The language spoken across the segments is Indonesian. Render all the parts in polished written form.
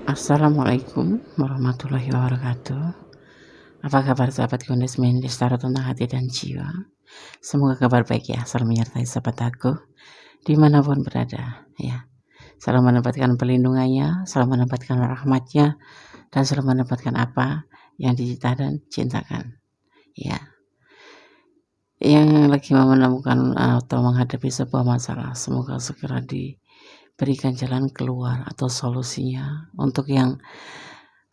Assalamualaikum warahmatullahi wabarakatuh. Apa kabar sahabat Gones Lestari tentang hati dan jiwa? Semoga kabar baik ya, selalu menyertai sahabat aku dimanapun berada ya. Selalu mendapatkan pelindungannya, selalu mendapatkan rahmatnya, dan selalu mendapatkan apa yang dicita dan cintakan ya. Yang lagi mau menemukan atau menghadapi sebuah masalah, semoga segera diberikan jalan keluar atau solusinya. Untuk yang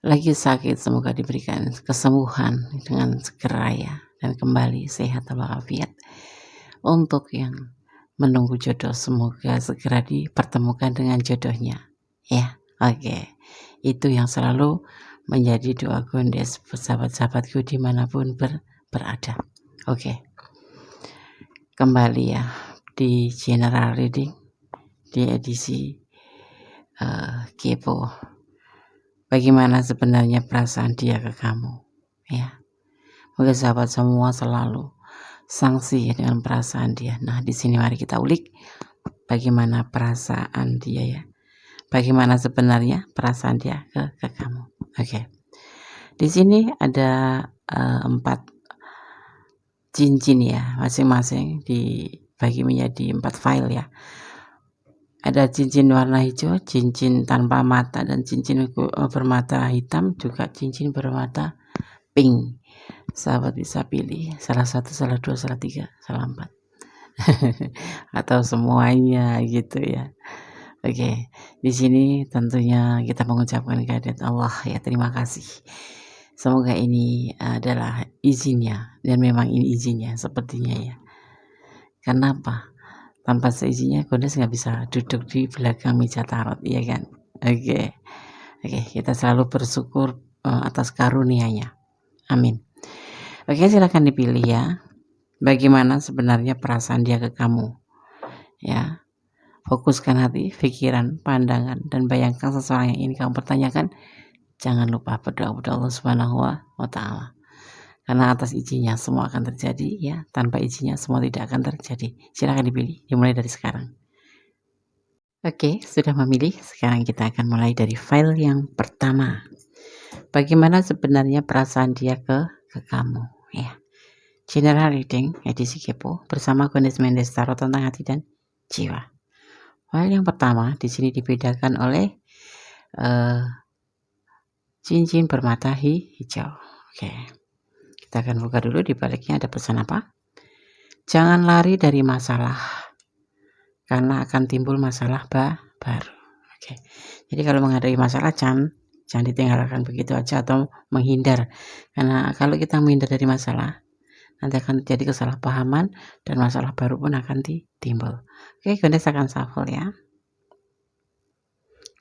lagi sakit, semoga diberikan kesembuhan dengan segera ya, dan kembali sehat walafiat. Untuk yang menunggu jodoh, semoga segera dipertemukan dengan jodohnya ya. Oke, itu yang selalu menjadi doa Gondes sahabat-sahabatku dimanapun berada. Oke, kembali ya di general reading di edisi kepo. Bagaimana sebenarnya perasaan dia ke kamu ya. Moga sahabat semua selalu sangsi dengan perasaan dia. Nah, di sini mari kita ulik bagaimana perasaan dia ya. Bagaimana sebenarnya perasaan dia ke kamu. Oke. Di sini ada 4 cincin ya, masing-masing dibagi menjadi 4 file ya. Ada cincin warna hijau, cincin tanpa mata, dan cincin bermata hitam, juga cincin bermata pink. Sahabat bisa pilih salah satu, salah dua, salah tiga, salah 4 atau semuanya gitu ya. Oke, di sini tentunya kita mengucapkan kehadirat Allah ya, terima kasih. Semoga ini adalah izinnya, dan memang ini izinnya sepertinya ya. Kenapa? Tanpa seizinnya Gondes nggak bisa duduk di belakang meja tarot, iya kan? Oke, kita selalu bersyukur atas karunia-Nya. Amin. Oke, silakan dipilih ya. Bagaimana sebenarnya perasaan dia ke kamu? Ya. Fokuskan hati, pikiran, pandangan, dan bayangkan seseorang yang ingin kamu pertanyakan. Jangan lupa berdoa kepada Allah Subhanahu wa Ta'ala. Karena atas izinnya semua akan terjadi ya. Tanpa izinnya semua tidak akan terjadi. Silakan dipilih, dimulai dari sekarang. Oke, sudah memilih. Sekarang kita akan mulai dari file yang pertama. Bagaimana sebenarnya perasaan dia ke kamu ya. General reading edisi kepo bersama Gondes Lestari tentang hati dan jiwa. File yang pertama di sini dibedakan oleh cincin bermata hijau. Oke, kita akan buka dulu. Di baliknya ada pesan apa? Jangan lari dari masalah, karena akan timbul masalah baru. Oke, jadi kalau menghadapi masalah jangan ditinggalkan begitu aja atau menghindar. Karena kalau kita menghindar dari masalah, nanti akan terjadi kesalahpahaman dan masalah baru pun akan timbul. Oke, Gondes akan shuffle ya.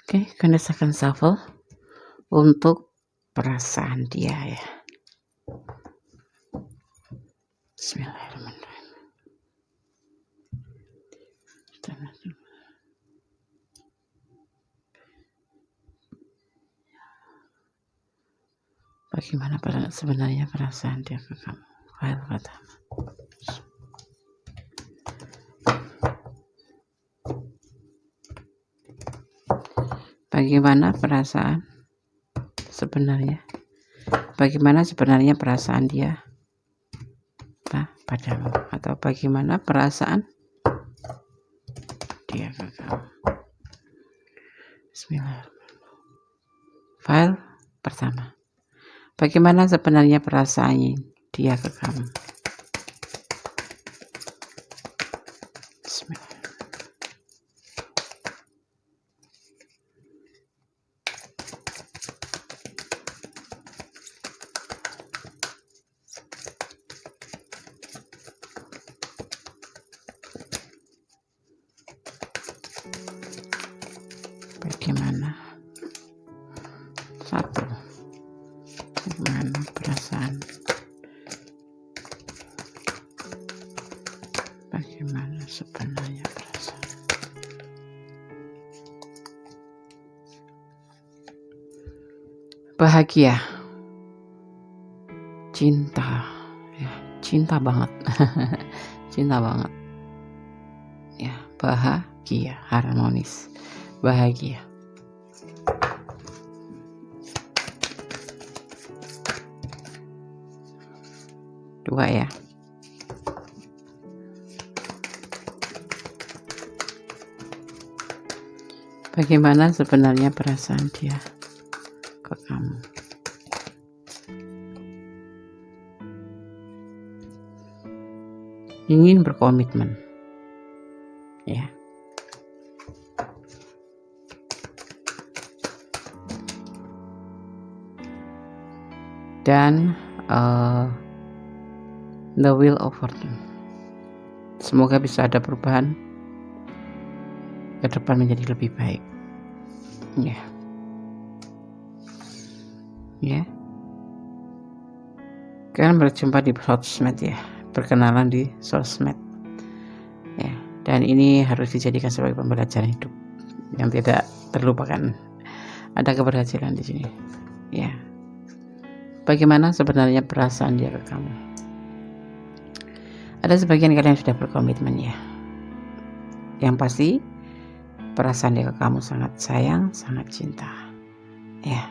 Oke, Gondes akan shuffle untuk perasaan dia ya. Bismillahirrahmanirrahim. Bagaimana sebenarnya perasaan dia ke kamu? File pertama. Bagaimana perasaan sebenarnya? Bagaimana sebenarnya perasaan dia padamu, atau bagaimana perasaan dia ke kamu? Bismillahirrahmanirrahim. File pertama. Bagaimana sebenarnya perasaan dia ke kamu? Bismillahirrahmanirrahim. Bagaimana? 1. Bagaimana perasaan? Bagaimana sebenarnya perasaan? Bahagia, cinta ya, cinta banget. Cinta banget ya, bahagia, harmonis, bahagia. 2 ya. Bagaimana sebenarnya perasaan dia ke kamu? Ingin berkomitmen, ya. Dan the Wheel of Fortune. Semoga bisa ada perubahan ke depan menjadi lebih baik. Ya. Ya. Kalian berjumpa di sosmed ya, berkenalan di sosmed. Ya, dan ini harus dijadikan sebagai pembelajaran hidup yang tidak terlupakan. Ada keberhasilan di sini. Ya. Bagaimana sebenarnya perasaan dia ke kamu? Ada sebagian kalian yang sudah berkomitmen ya. Yang pasti perasaan dia ke kamu sangat sayang, sangat cinta. Ya.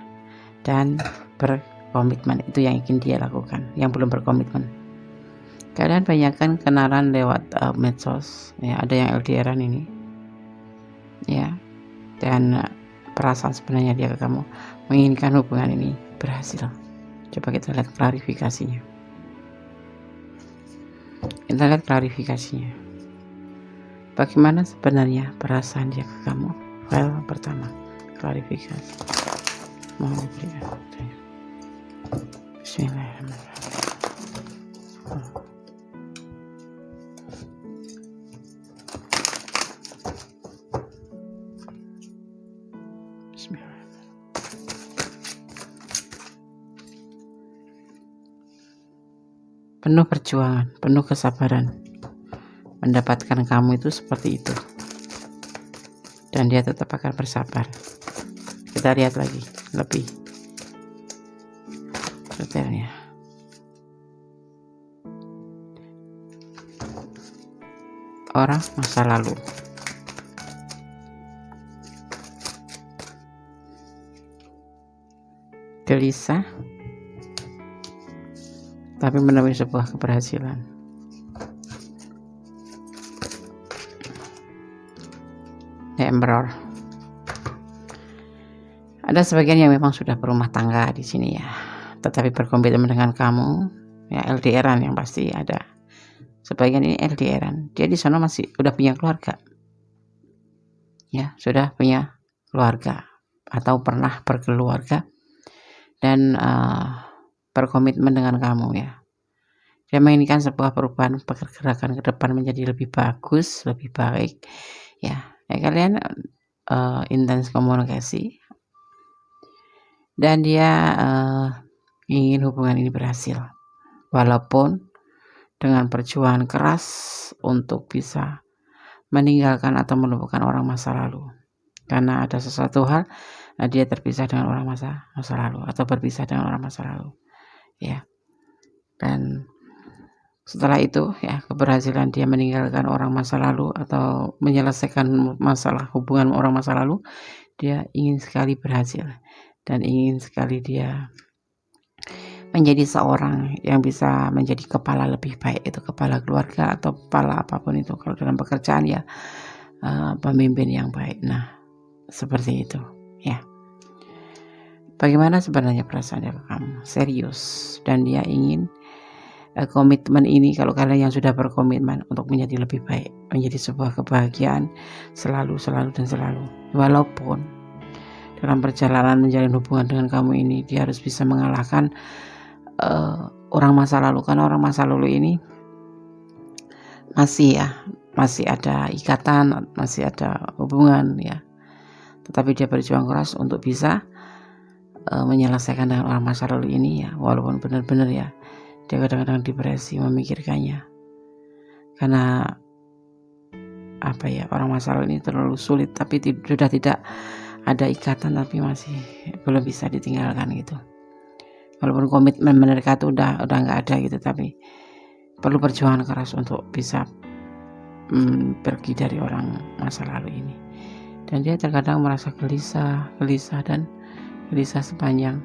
Dan berkomitmen itu yang ingin dia lakukan. Yang belum berkomitmen, kalian banyakkan kenalan lewat medsos ya, ada yang LDRan ini ya, dan perasaan sebenarnya dia ke kamu menginginkan hubungan ini berhasil. Coba kita lihat klarifikasinya. Bagaimana sebenarnya perasaan dia ke kamu? File pertama, klarifikasi. Mohon diberikan. Bismillahirrahmanirrahim. Penuh perjuangan, penuh kesabaran mendapatkan kamu itu seperti itu, dan dia tetap akan bersabar. Kita lihat lagi lebih detailnya. Orang masa lalu. Gelisah tapi menemui sebuah keberhasilan. Emperor. Ada sebagian yang memang sudah berumah tangga di sini ya, tetapi berkomitmen dengan kamu ya, LDRan yang pasti ada. Sebagian ini LDRan, dia di sana masih udah punya keluarga ya, sudah punya keluarga atau pernah berkeluarga dan berkomitmen dengan kamu ya. Dia menginginkan sebuah perubahan pergerakan ke depan menjadi lebih bagus, lebih baik ya. Kalian intens komunikasi dan dia ingin hubungan ini berhasil, walaupun dengan perjuangan keras untuk bisa meninggalkan atau melupakan orang masa lalu, karena ada sesuatu hal dia terpisah dengan orang masa lalu atau berpisah dengan orang masa lalu ya. Dan setelah itu ya, keberhasilan dia meninggalkan orang masa lalu atau menyelesaikan masalah hubungan orang masa lalu, dia ingin sekali berhasil dan ingin sekali dia menjadi seorang yang bisa menjadi kepala lebih baik, itu kepala keluarga atau kepala apapun itu. Kalau dalam pekerjaan ya pemimpin yang baik. Nah, seperti itu ya. Bagaimana sebenarnya perasaan dia ke kamu? Serius, dan dia ingin komitmen ini, kalau kalian yang sudah berkomitmen untuk menjadi lebih baik, menjadi sebuah kebahagiaan selalu dan selalu. Walaupun dalam perjalanan menjalin hubungan dengan kamu ini dia harus bisa mengalahkan orang masa lalu, karena orang masa lalu ini masih ada ikatan, masih ada hubungan ya, tetapi dia berjuang keras untuk bisa menyelesaikan dengan orang masa lalu ini ya, walaupun benar-benar ya dia kadang-kadang depresi memikirkannya, karena orang masa lalu ini terlalu sulit, tapi sudah tidak ada ikatan, tapi masih belum bisa ditinggalkan gitu. Walaupun komitmen mereka itu udah nggak ada gitu, tapi perlu perjuangan keras untuk bisa pergi dari orang masa lalu ini. Dan dia terkadang merasa gelisah sepanjang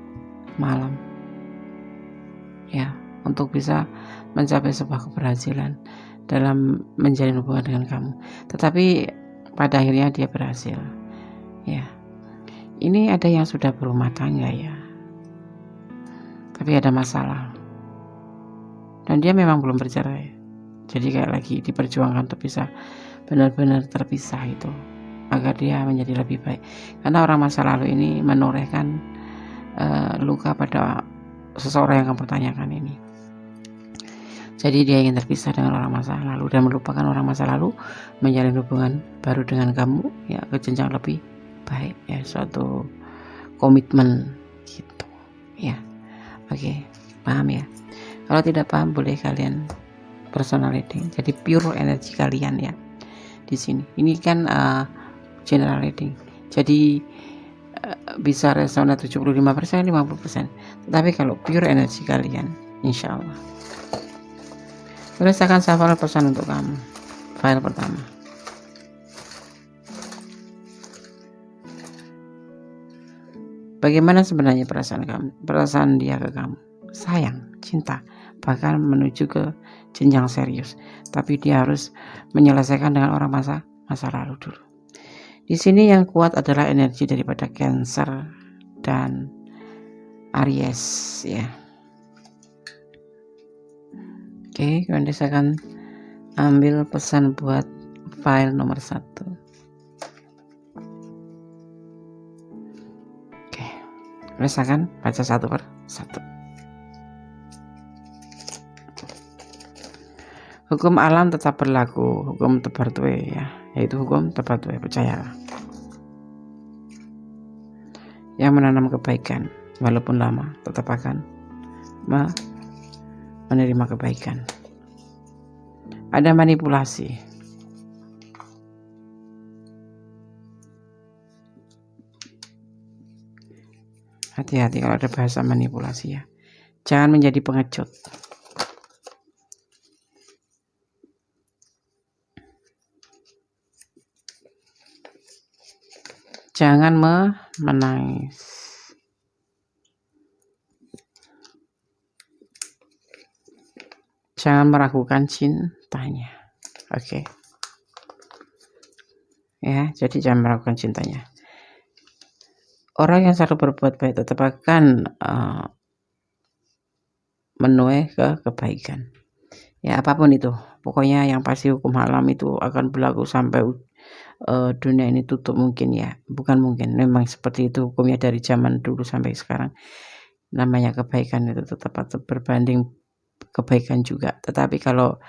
malam ya. untuk bisa mencapai sebuah keberhasilan dalam menjalin hubungan dengan kamu. Tetapi pada akhirnya dia berhasil. Ya, ini ada yang sudah berumah tangga ya, tapi ada masalah. Dan dia memang belum bercerai. Jadi kayak lagi diperjuangkan untuk bisa benar-benar terpisah itu, agar dia menjadi lebih baik. Karena orang masa lalu ini menorehkan luka pada seseorang yang kamu tanyakan ini. Jadi dia ingin terpisah dengan orang masa lalu dan melupakan orang masa lalu, menjalin hubungan baru dengan kamu ya, ke jenjang lebih baik ya, suatu komitmen gitu ya. Oke, paham ya? Kalau tidak paham boleh kalian personal reading. Jadi pure energi kalian ya di sini. Ini kan general reading. Jadi bisa resonate 75%, 50%. Tetapi kalau pure energi kalian, insya Allah. Terus akan shuffle pesan untuk kamu. File pertama. Bagaimana sebenarnya perasaan kamu? Perasaan dia ke kamu? Sayang, cinta, bahkan menuju ke jenjang serius. Tapi dia harus menyelesaikan dengan orang masa lalu dulu. Di sini yang kuat adalah energi daripada Cancer dan Aries ya. Oke, kemudian saya akan ambil pesan buat file nomor 1. Oke, terus akan baca satu per satu. Hukum alam tetap berlaku, hukum tebartue ya, yaitu hukum tebartue, percayalah. Yang menanam kebaikan walaupun lama tetap akan menerima kebaikan. Ada manipulasi. Hati-hati kalau ada bahasa manipulasi ya. Jangan menjadi pengecut. Jangan menangis. Jangan meragukan cintanya. Oke. Ya, jadi jangan meragukan cintanya. Orang yang selalu berbuat baik tetap akan menuai kebaikan. Ya, apapun itu. Pokoknya yang pasti hukum alam itu akan berlaku sampai dunia ini tutup mungkin ya. Bukan mungkin, memang seperti itu hukumnya dari zaman dulu sampai sekarang. Namanya kebaikan itu tetap berbanding kebaikan juga. Tetapi kalau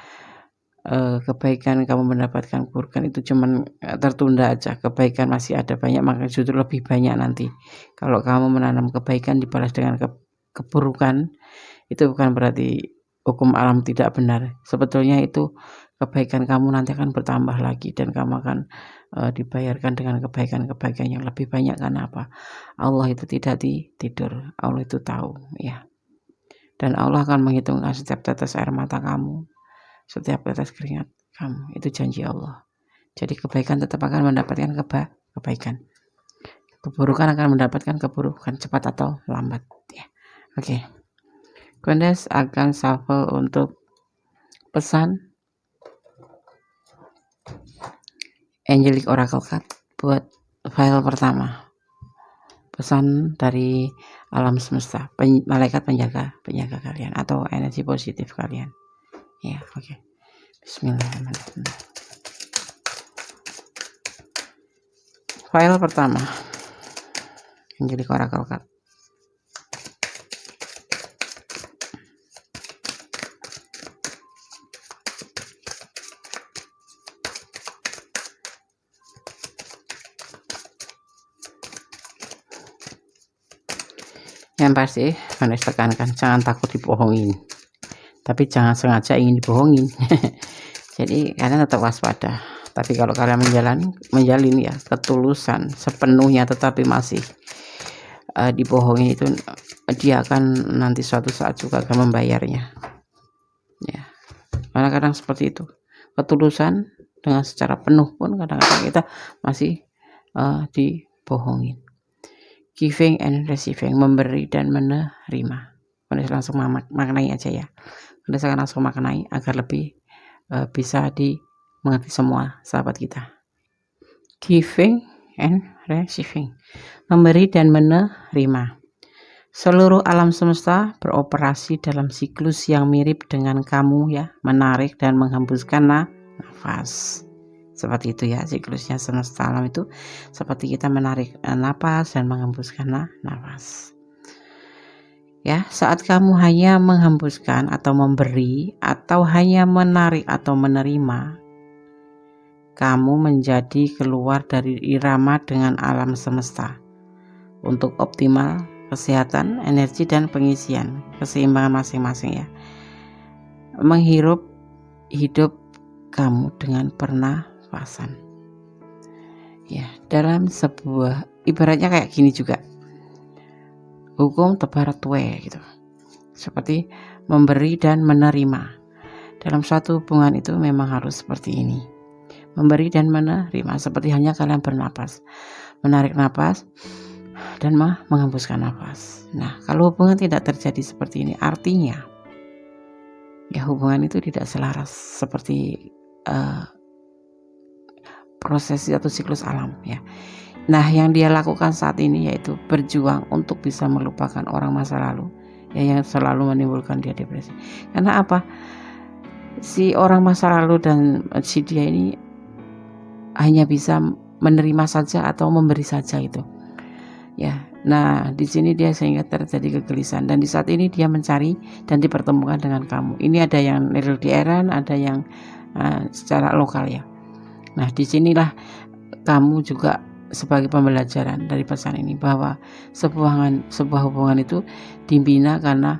kebaikan kamu mendapatkan keburukan itu cuman tertunda aja, kebaikan masih ada banyak, maka justru lebih banyak nanti. Kalau kamu menanam kebaikan dibalas dengan keburukan, itu bukan berarti hukum alam tidak benar. Sebetulnya itu kebaikan kamu nanti akan bertambah lagi dan kamu akan dibayarkan dengan kebaikan-kebaikan yang lebih banyak. Karena apa? Allah itu tidak tidur, Allah itu tahu ya. Dan Allah akan menghitungkan setiap tetes air mata kamu, setiap tetes keringat kamu. Itu janji Allah. Jadi kebaikan tetap akan mendapatkan kebaikan. Keburukan akan mendapatkan keburukan, cepat atau lambat ya. Oke. Kondes akan shuffle untuk pesan Angelic Oracle Card buat file pertama. Pesan dari alam semesta, malaikat penjaga kalian atau energi positif kalian. Ya, oke. Bismillahirrahmanirrahim. File pertama. Angelic Oracle Card. Yang pasti, Vanessa tekankan jangan takut dibohongin, tapi jangan sengaja ingin dibohongin. Jadi kalian tetap waspada. Tapi kalau kalian menjalin ya ketulusan sepenuhnya, tetapi masih dibohongin, itu dia akan nanti suatu saat juga akan membayarnya. Ya, karena kadang seperti itu, ketulusan dengan secara penuh pun kadang-kadang kita masih dibohongin. Giving and receiving, memberi dan menerima. Gondes langsung maknai aja ya. Gondes akan langsung maknai agar lebih bisa dimengerti semua sahabat kita. Giving and receiving, memberi dan menerima. Seluruh alam semesta beroperasi dalam siklus yang mirip dengan kamu ya, menarik dan menghembuskan nafas. Seperti itu ya, siklusnya semesta alam itu seperti kita menarik nafas dan menghembuskan nafas. Ya, saat kamu hanya menghembuskan atau memberi atau hanya menarik atau menerima, kamu menjadi keluar dari irama dengan alam semesta untuk optimal kesehatan, energi dan pengisian, keseimbangan masing-masing ya. Menghirup hidup kamu dengan pernafasan. Ya, dalam sebuah ibaratnya kayak gini juga. Hukum tebarat tuwe gitu. Seperti memberi dan menerima. Dalam suatu hubungan itu memang harus seperti ini. Memberi dan menerima seperti hanya kalian bernapas. Menarik napas dan menghembuskan napas. Nah, kalau hubungan tidak terjadi seperti ini, artinya ya hubungan itu tidak selaras seperti prosesi atau siklus alam ya. Nah, yang dia lakukan saat ini yaitu berjuang untuk bisa melupakan orang masa lalu ya, yang selalu menimbulkan dia depresi. Karena apa? Si orang masa lalu dan si dia ini hanya bisa menerima saja atau memberi saja itu. Ya. Nah, di sini dia sehingga terjadi kegelisahan dan di saat ini dia mencari dan dipertemukan dengan kamu. Ini ada yang LDR-an, ada yang secara lokal ya. Nah, disinilah kamu juga sebagai pembelajaran dari pesan ini bahwa sebuah hubungan itu dibina karena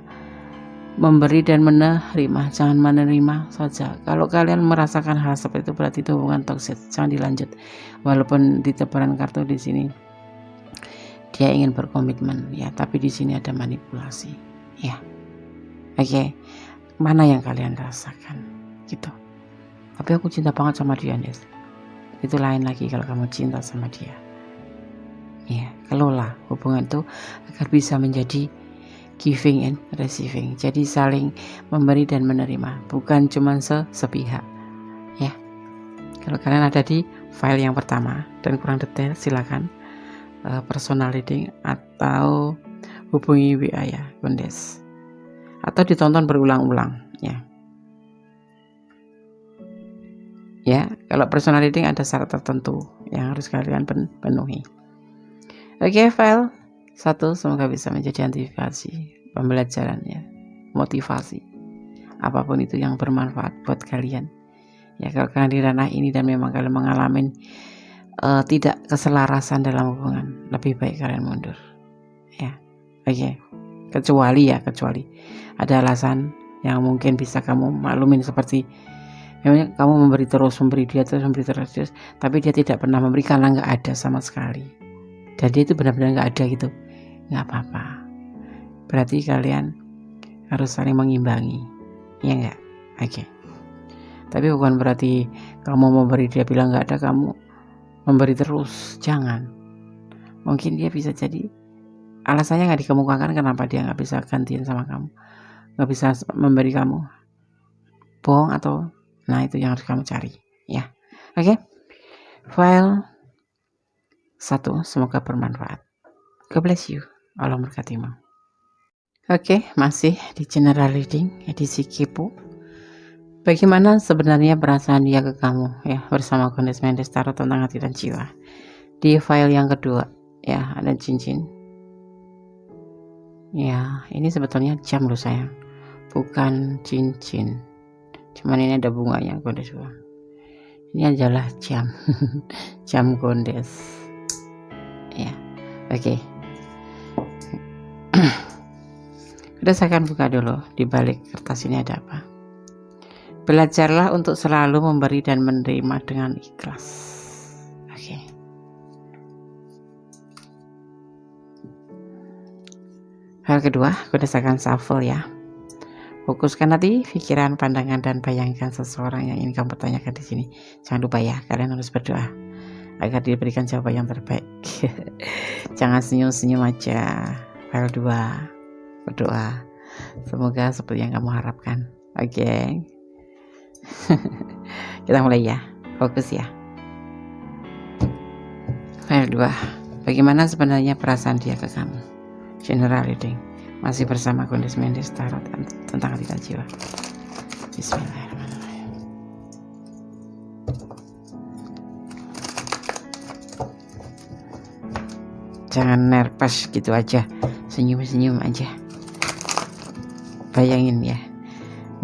memberi dan menerima, jangan menerima saja. Kalau kalian merasakan hal seperti itu berarti itu hubungan toksik, jangan dilanjut. Walaupun di tebaran kartu di sini dia ingin berkomitmen ya, tapi di sini ada manipulasi ya. Oke. Mana yang kalian rasakan gitu. Tapi aku cinta banget sama dia, Des. Itu lain lagi kalau kamu cinta sama dia ya. Kelola hubungan itu agar bisa menjadi giving and receiving, jadi saling memberi dan menerima, bukan cuma sepihak ya. Kalau kalian ada di file yang pertama dan kurang detail, silakan personal reading atau hubungi WA ya Gondes, atau ditonton berulang-ulang ya. Ya, kalau personal reading ada syarat tertentu yang harus kalian penuhi. Oke, file 1 semoga bisa menjadi antisipasi, pembelajaran ya, motivasi, apapun itu yang bermanfaat buat kalian. Ya, kalau kalian di ranah ini dan memang kalian mengalami tidak keselarasan dalam hubungan, lebih baik kalian mundur. Ya, oke. Kecuali ada alasan yang mungkin bisa kamu maklumin seperti memang kamu memberi dia terus, tapi dia tidak pernah memberi karena nggak ada sama sekali. Dan dia itu benar-benar nggak ada gitu, nggak apa-apa. Berarti kalian harus saling mengimbangi, ya nggak? Oke. Tapi bukan berarti kamu memberi dia bilang nggak ada, kamu memberi terus, jangan. Mungkin dia bisa jadi alasannya nggak dikemukakan kenapa dia nggak bisa gantian sama kamu, nggak bisa memberi kamu, bohong atau nah itu yang harus kamu cari ya. Oke. File 1 semoga bermanfaat. God bless you. Allah memberkatimu. Oke, masih di general reading edisi Kepo. Bagaimana sebenarnya perasaan dia ke kamu ya, bersama Gondes Mendes Tarot tentang hati dan jiwa. Di file yang kedua ya, ada cincin. Ya, ini sebetulnya jam loh sayang, bukan cincin. Cuman ini ada bunganya Gondes. Ini adalah jam. Jam Gondes. Ya. Oke. Udah saya akan buka dulu di balik kertas ini ada apa. Belajarlah untuk selalu memberi dan menerima dengan ikhlas. Oke. Hal kedua, Gondes akan shuffle ya. Fokuskan hati, pikiran, pandangan, dan bayangkan seseorang yang ingin kamu tanyakan di sini. Jangan lupa ya, kalian harus berdoa agar diberikan jawaban yang terbaik. Jangan senyum-senyum aja. File 2, berdoa. Semoga seperti yang kamu harapkan. Oke. Kita mulai ya. Fokus ya. File 2. Bagaimana sebenarnya perasaan dia ke kamu? General reading. Masih bersama Kondis Mendes Tarot tentang Tita Jiwa. Bismillahirrahmanirrahim. Jangan nervous gitu aja. Senyum-senyum aja. Bayangin ya.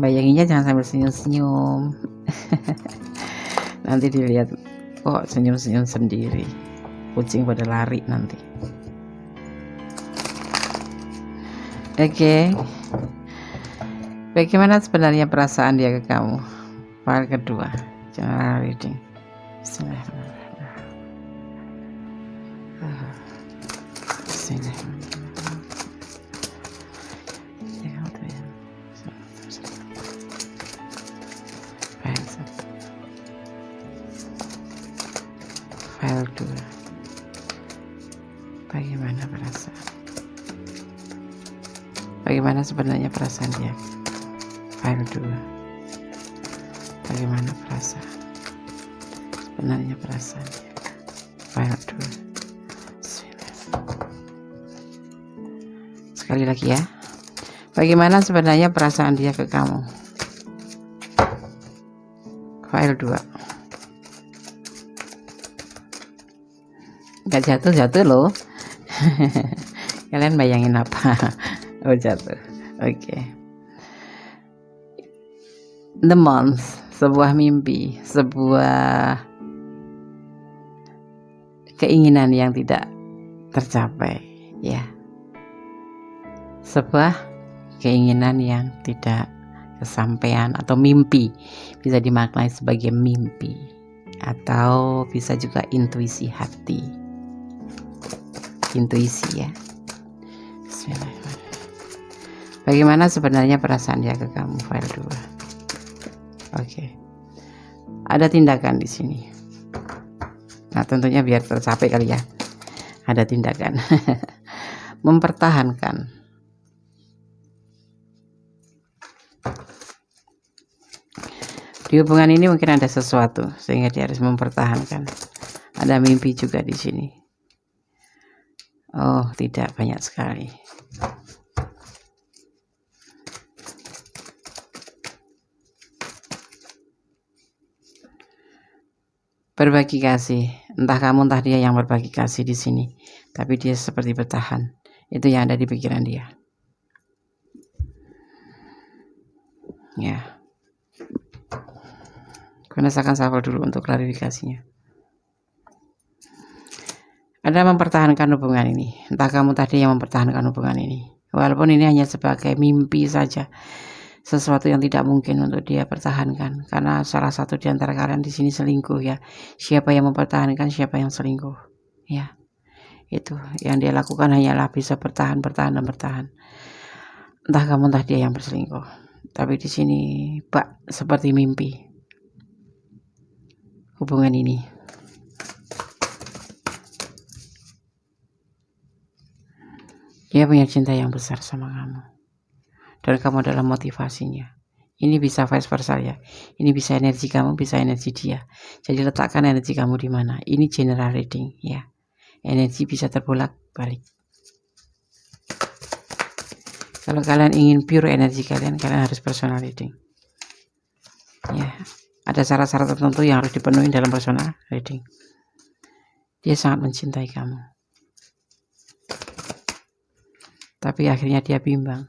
Bayanginnya jangan sambil senyum-senyum. Nanti dilihat kok senyum-senyum sendiri. Kucing pada lari nanti. Oke. Bagaimana sebenarnya perasaan dia ke kamu? File kedua. General reading. Bismillahirrahmanirrahim. Bismillahirrahmanirrahim. File 2. Bagaimana perasaan? Bagaimana sebenarnya perasaan dia? File 2. Bagaimana perasaan? Sebenarnya perasaan dia? File 2. Sekali lagi ya. Bagaimana sebenarnya perasaan dia ke kamu? File 2. Gak jatuh loh. Kalian bayangin apa? Oh, jatuh. Oke. The month, sebuah mimpi, sebuah keinginan yang tidak tercapai, ya. Sebuah keinginan yang tidak kesampaian atau mimpi, bisa dimaknai sebagai mimpi atau bisa juga intuisi hati. Intuisi ya. Bismillahirrahmanirrahim. Bagaimana sebenarnya perasaan dia ke kamu? File 2. Oke. Ada tindakan di sini. Nah, tentunya biar tercapai kali ya. Ada tindakan. Mempertahankan. Di hubungan ini mungkin ada sesuatu sehingga dia harus mempertahankan. Ada mimpi juga di sini. Oh, tidak, banyak sekali. Berbagi kasih, entah kamu entah dia yang berbagi kasih di sini, tapi dia seperti bertahan. Itu yang ada di pikiran dia. Ya. Gunakan shuffle dulu untuk klarifikasinya. Ada mempertahankan hubungan ini. Entah kamu tadi yang mempertahankan hubungan ini. Walaupun ini hanya sebagai mimpi saja. Sesuatu yang tidak mungkin untuk dia pertahankan. Karena salah satu di antara kalian di sini selingkuh ya. Siapa yang mempertahankan, siapa yang selingkuh. Ya. Itu yang dia lakukan hanyalah bisa bertahan. Entah kamu entah dia yang berselingkuh. Tapi di sini Pak seperti mimpi. Hubungan ini. Dia punya cinta yang besar sama kamu. Dan kamu adalah motivasinya. Ini bisa vice versa ya. Ini bisa energi kamu, bisa energi dia. Jadi letakkan energi kamu di mana. Ini general reading ya. Energi bisa terbolak-balik. Kalau kalian ingin pure energi kalian harus personal reading. Ya, ada syarat-syarat tertentu yang harus dipenuhi dalam personal reading. Dia sangat mencintai kamu. Tapi akhirnya dia bimbang.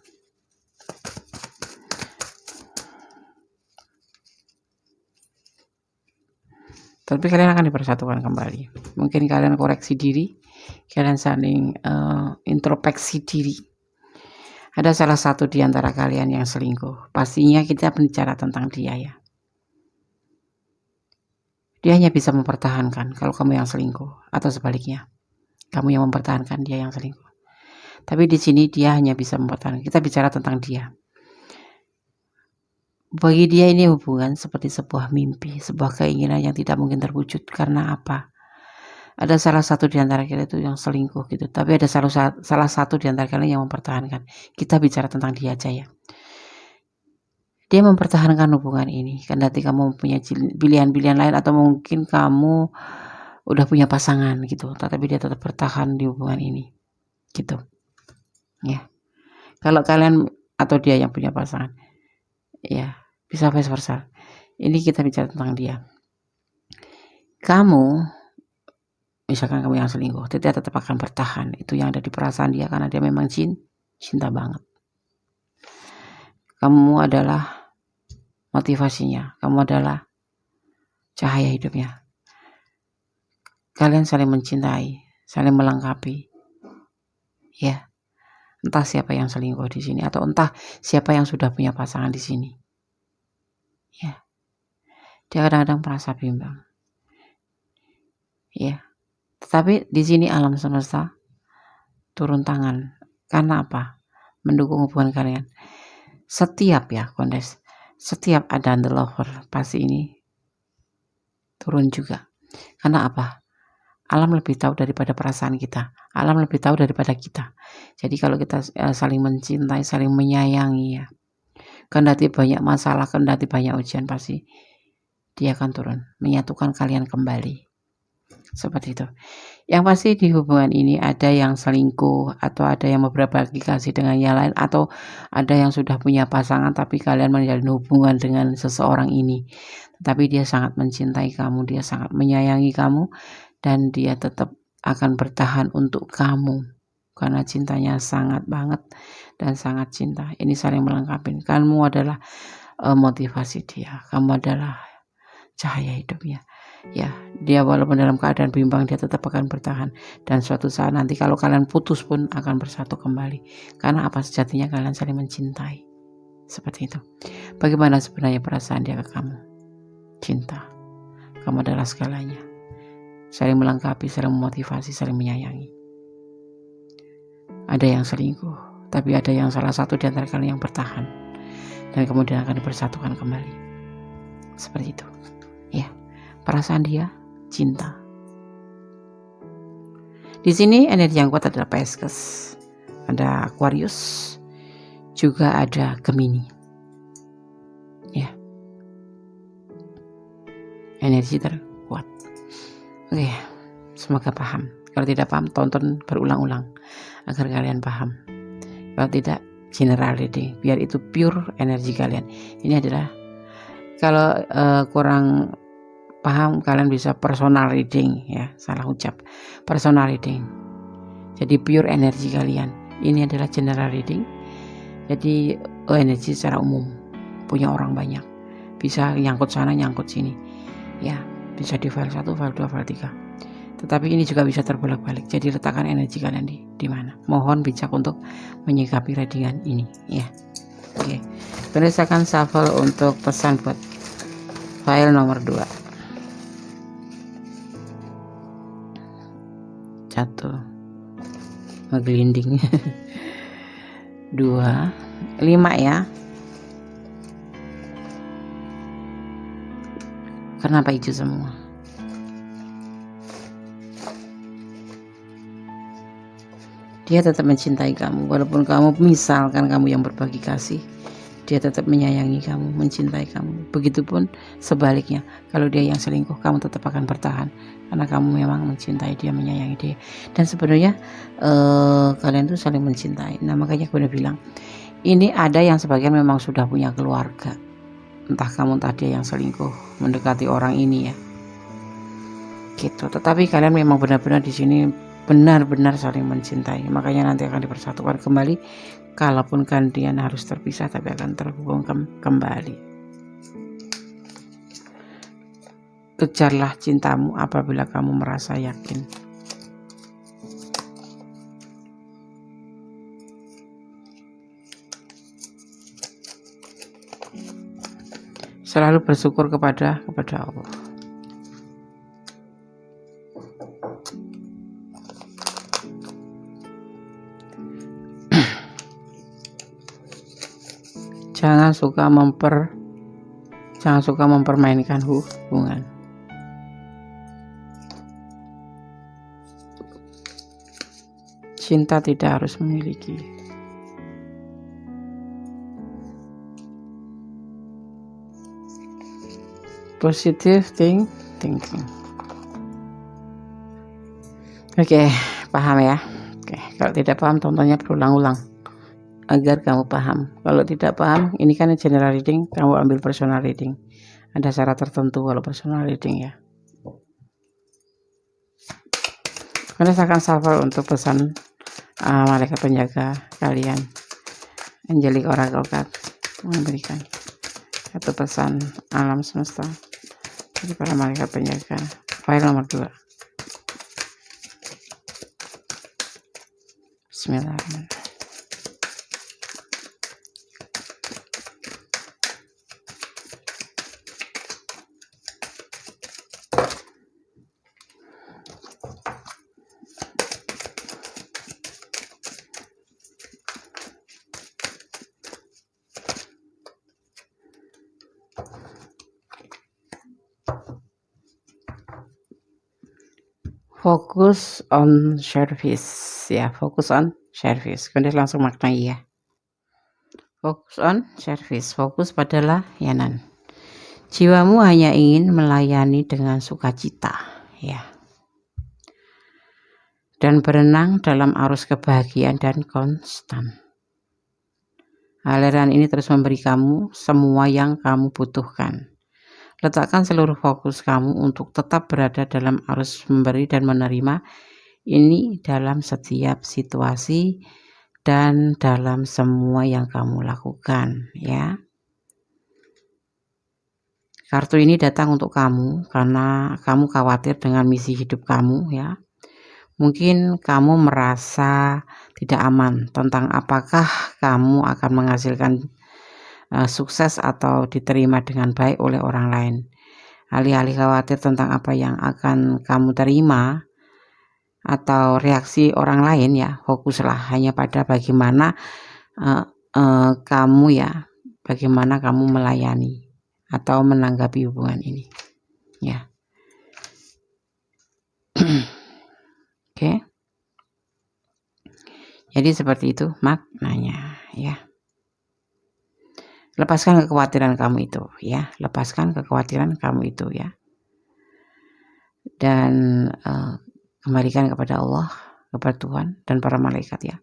Tapi kalian akan dipersatukan kembali. Mungkin kalian koreksi diri, kalian saling introspeksi diri. Ada salah satu di antara kalian yang selingkuh. Pastinya kita bicara tentang dia ya. Dia hanya bisa mempertahankan kalau kamu yang selingkuh, atau sebaliknya, kamu yang mempertahankan dia yang selingkuh. Tapi di sini dia hanya bisa mempertahankan. Kita bicara tentang dia. Bagi dia ini hubungan seperti sebuah mimpi, sebuah keinginan yang tidak mungkin terwujud. Karena apa? ada salah satu di antara kalian itu yang selingkuh gitu, tapi ada salah satu di antara kalian yang mempertahankan. Kita bicara tentang dia aja ya. Dia mempertahankan hubungan ini, kendati kamu punya pilihan-pilihan lain atau mungkin kamu udah punya pasangan gitu, tetapi dia tetap bertahan di hubungan ini, gitu. Ya. Kalau kalian atau dia yang punya pasangan, ya bisa vice versa. Ini kita bicara tentang dia. Kamu misalkan kamu yang selingkuh, dia tetap akan bertahan. Itu yang ada di perasaan dia karena dia memang cinta banget. Kamu adalah motivasinya, kamu adalah cahaya hidupnya. Kalian saling mencintai, saling melengkapi. Ya. Entah siapa yang selingkuh di sini atau entah siapa yang sudah punya pasangan di sini. Ya. Dia kadang-kadang merasa bimbang. Ya. Tetapi di sini alam semesta turun tangan. Karena apa? Mendukung hubungan kalian. Setiap ya, Kondes, setiap ada the lover pasti ini turun juga. Karena apa? Alam lebih tahu daripada perasaan kita. Alam lebih tahu daripada kita. Jadi kalau kita saling mencintai, saling menyayangi ya. Kendati banyak masalah, kendati banyak ujian, pasti dia akan turun, menyatukan kalian kembali. Seperti itu. Yang pasti di hubungan ini ada yang selingkuh, atau ada yang berbagi kasih dengan yang lain, atau ada yang sudah punya pasangan tapi kalian menjalin hubungan dengan seseorang ini. Tapi dia sangat mencintai kamu, dia sangat menyayangi kamu, dan dia tetap akan bertahan untuk kamu. Karena cintanya sangat banget dan sangat cinta. Ini saling melengkapi. Kamu adalah motivasi dia. Kamu adalah cahaya hidupnya. Ya, dia walaupun dalam keadaan bimbang dia tetap akan bertahan, dan suatu saat nanti kalau kalian putus pun akan bersatu kembali. Karena apa? Sejatinya kalian saling mencintai. Seperti itu. Bagaimana sebenarnya perasaan dia ke kamu? Cinta. Kamu adalah segalanya. Saling melengkapi, saling memotivasi, saling menyayangi. Ada yang selingkuh, tapi ada yang salah satu di antara kalian yang bertahan, dan kemudian akan dipersatukan kembali. Seperti itu. Ya. Perasaan dia cinta. Di sini energi yang kuat adalah Pisces, ada Aquarius, juga ada Gemini. Ya. Energi terkuat. Oke, semoga paham. Kalau tidak paham, tonton berulang-ulang agar kalian paham. Kalau tidak, general reading, biar itu pure energi kalian. Ini adalah kalau kurang paham, kalian bisa personal reading ya, salah ucap, personal reading. Jadi pure energi kalian. Ini adalah general reading. Jadi energi secara umum punya orang banyak. Bisa nyangkut sana, nyangkut sini. Ya, bisa di file 1, file 2, file 3. Tetapi ini juga bisa terbolak-balik. Jadi letakkan energi kalian di mana. Mohon bijak untuk menyikapi readingan ini ya. Oke. Terus akan shuffle untuk pesan buat file nomor 2. 1 ngegelinding 2 5 ya. Kenapa hijau semua? Dia tetap mencintai kamu walaupun kamu misalkan kamu yang berbagi kasih, dia tetap menyayangi kamu, mencintai kamu. Begitupun sebaliknya, kalau dia yang selingkuh, kamu tetap akan bertahan karena kamu memang mencintai dia, menyayangi dia. Dan sebenarnya kalian tuh saling mencintai. Nah makanya aku udah bilang, ini ada yang sebagian memang sudah punya keluarga. Entah kamu entah dia yang selingkuh mendekati orang ini ya. Gitu. Tetapi kalian memang benar-benar di sini benar-benar saling mencintai. Makanya nanti akan dipersatukan kembali. Kalaupun kalian harus terpisah, tapi akan terhubung kembali. Kejarlah cintamu apabila kamu merasa yakin. Selalu bersyukur kepada Allah. Jangan suka mempermainkan hubungan. Cinta tidak harus memiliki. Positive thinking. Oke, paham ya? Oke, kalau tidak paham tontonnya berulang-ulang agar kamu paham. Kalau tidak paham, ini kan general reading, kamu ambil personal reading. Ada syarat tertentu kalau personal reading ya. Karena saya akan shuffle untuk pesan malaikat penjaga kalian. Angelic Oracle card memberikan satu pesan alam semesta dari para malaikat penjaga. File nomor 2. Bismillahirrahmanirrahim. Fokus on service ya, fokus on service. Kemudian langsung maknai ya. Fokus on service, fokus pada layanan. Jiwamu hanya ingin melayani dengan sukacita ya. Dan berenang dalam arus kebahagiaan dan konstan. Aliran ini terus memberi kamu semua yang kamu butuhkan. Letakkan seluruh fokus kamu untuk tetap berada dalam arus memberi dan menerima ini dalam setiap situasi dan dalam semua yang kamu lakukan ya. Kartu ini datang untuk kamu karena kamu khawatir dengan misi hidup kamu ya. Mungkin kamu merasa tidak aman tentang apakah kamu akan menghasilkan sukses atau diterima dengan baik oleh orang lain. Alih-alih khawatir tentang apa yang akan kamu terima atau reaksi orang lain ya, fokuslah hanya pada bagaimana kamu ya, bagaimana kamu melayani atau menanggapi hubungan ini ya. Oke. Jadi seperti itu maknanya ya. Lepaskan kekhawatiran kamu itu ya, lepaskan kekhawatiran kamu itu ya. Dan kembalikan kepada Allah, kepada Tuhan dan para malaikat ya.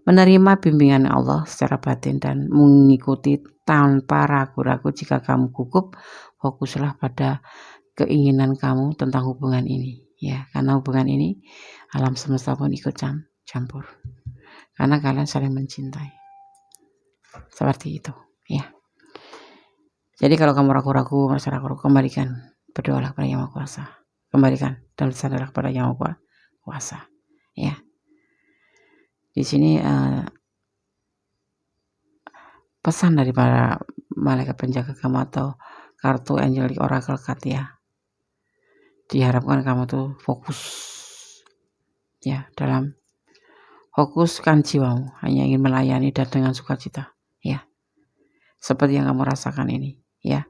Menerima bimbingan Allah secara batin dan mengikuti tanpa ragu-ragu. Jika kamu gugup, fokuslah pada keinginan kamu tentang hubungan ini ya, karena hubungan ini alam semesta pun ikut campur karena kalian saling mencintai. Seperti itu ya. Jadi kalau kamu ragu-ragu, merasa ragu-ragu, kembalikan, berdoalah kepada Yang Maha Kuasa, kembalikan dan bersandarlah kepada Yang Maha Kuasa ya. Di sini pesan dari para malaikat penjaga kamu atau kartu Angelic Oracle card ya. Diharapkan kamu tuh fokus ya, dalam fokuskan jiwamu hanya ingin melayani dan dengan sukacita ya. Seperti yang kamu rasakan ini ya.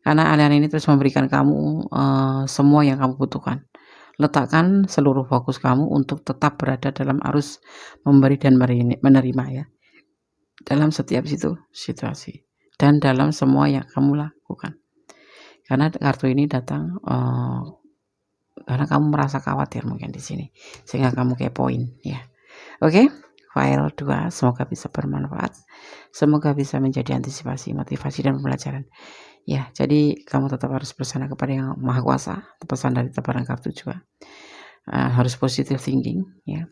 Karena aliran ini terus memberikan kamu semua yang kamu butuhkan. Letakkan seluruh fokus kamu untuk tetap berada dalam arus memberi dan menerima ya. Dalam setiap situasi dan dalam semua yang kamu lakukan. Karena kartu ini datang karena kamu merasa khawatir mungkin di sini, sehingga kamu kepoin ya. Oke, file 2 semoga bisa bermanfaat, semoga bisa menjadi antisipasi, motivasi dan pembelajaran ya. Jadi kamu tetap harus bersandar kepada Yang Maha Kuasa. Pesan dari tebaran kartu juga harus positive thinking ya.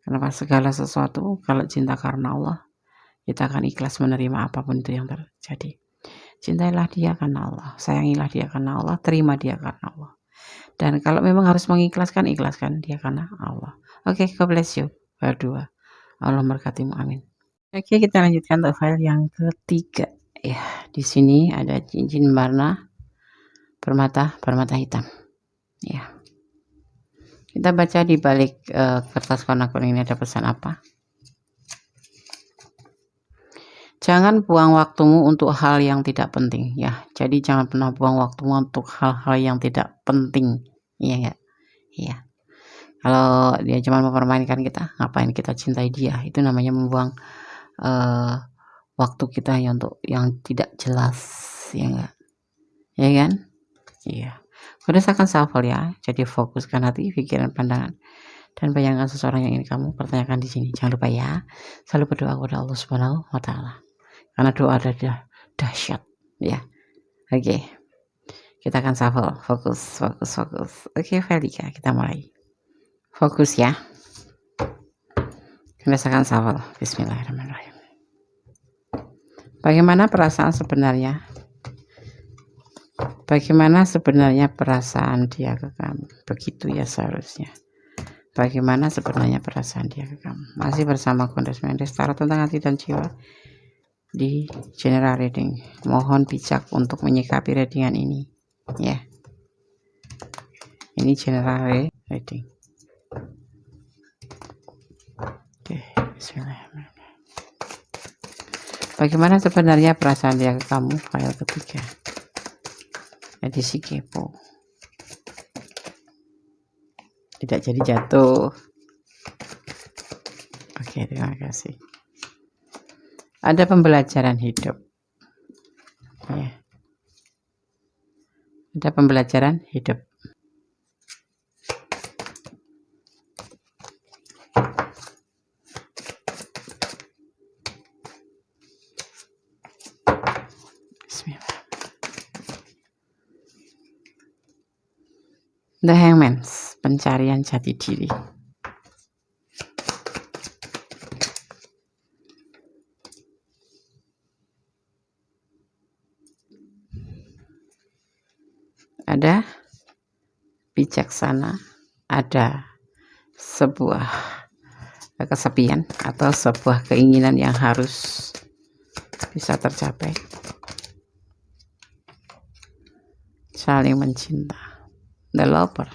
Karena segala sesuatu kalau cinta karena Allah, kita akan ikhlas menerima apapun itu yang terjadi. Cintailah dia karena Allah, sayangilah dia karena Allah, terima dia karena Allah. Dan kalau memang harus mengikhlaskan, ikhlaskan dia karena Allah. Oke, God bless you. File 2. Allah memberkatimu, amin. Oke, kita lanjutkan untuk file yang ketiga. Ya, di sini ada cincin warna permata hitam. Ya. Kita baca di balik kertas warna kuning ini ada pesan apa? Jangan buang waktumu untuk hal yang tidak penting ya. Jadi jangan pernah buang waktumu untuk hal-hal yang tidak penting. Iya ya. Iya. Kalau dia cuma mempermainkan kita, ngapain kita cintai dia? Itu namanya membuang waktu kita yang tidak jelas, ya enggak? Ya kan? Iya. Berdasarkan shuffle ya. Jadi fokuskan hati, pikiran, pandangan, dan bayangkan seseorang yang ingin kamu pertanyakan di sini. Jangan lupa ya, selalu berdoa kepada Allah Subhanahu wa taala. Karena doa ada dahsyat, ya. Oke. Kita akan shuffle, fokus. Oke, Felika, kita mulai. Fokus ya. Berdasarkan shuffle. Bismillahirrahmanirrahim. Bagaimana perasaan sebenarnya? Bagaimana sebenarnya perasaan dia ke kamu? Begitu ya seharusnya. Bagaimana sebenarnya perasaan dia ke kamu? Masih bersama Kondes Mendes, tarot tentang hati dan jiwa di general reading. Mohon bijak untuk menyikapi readingan ini, ya. Ini general reading. Oke, bismillahirrahmanirrahim. Bagaimana sebenarnya perasaan dia ke kamu? File ketiga. Edisi kepo. Tidak jadi jatuh. Oke, terima kasih. Ada pembelajaran hidup, ya. Ada pembelajaran hidup. Bismillah. The Hangman, pencarian jati diri. Ada bijaksana, ada sebuah kesepian atau sebuah keinginan yang harus bisa tercapai. Saling mencinta. The Lover.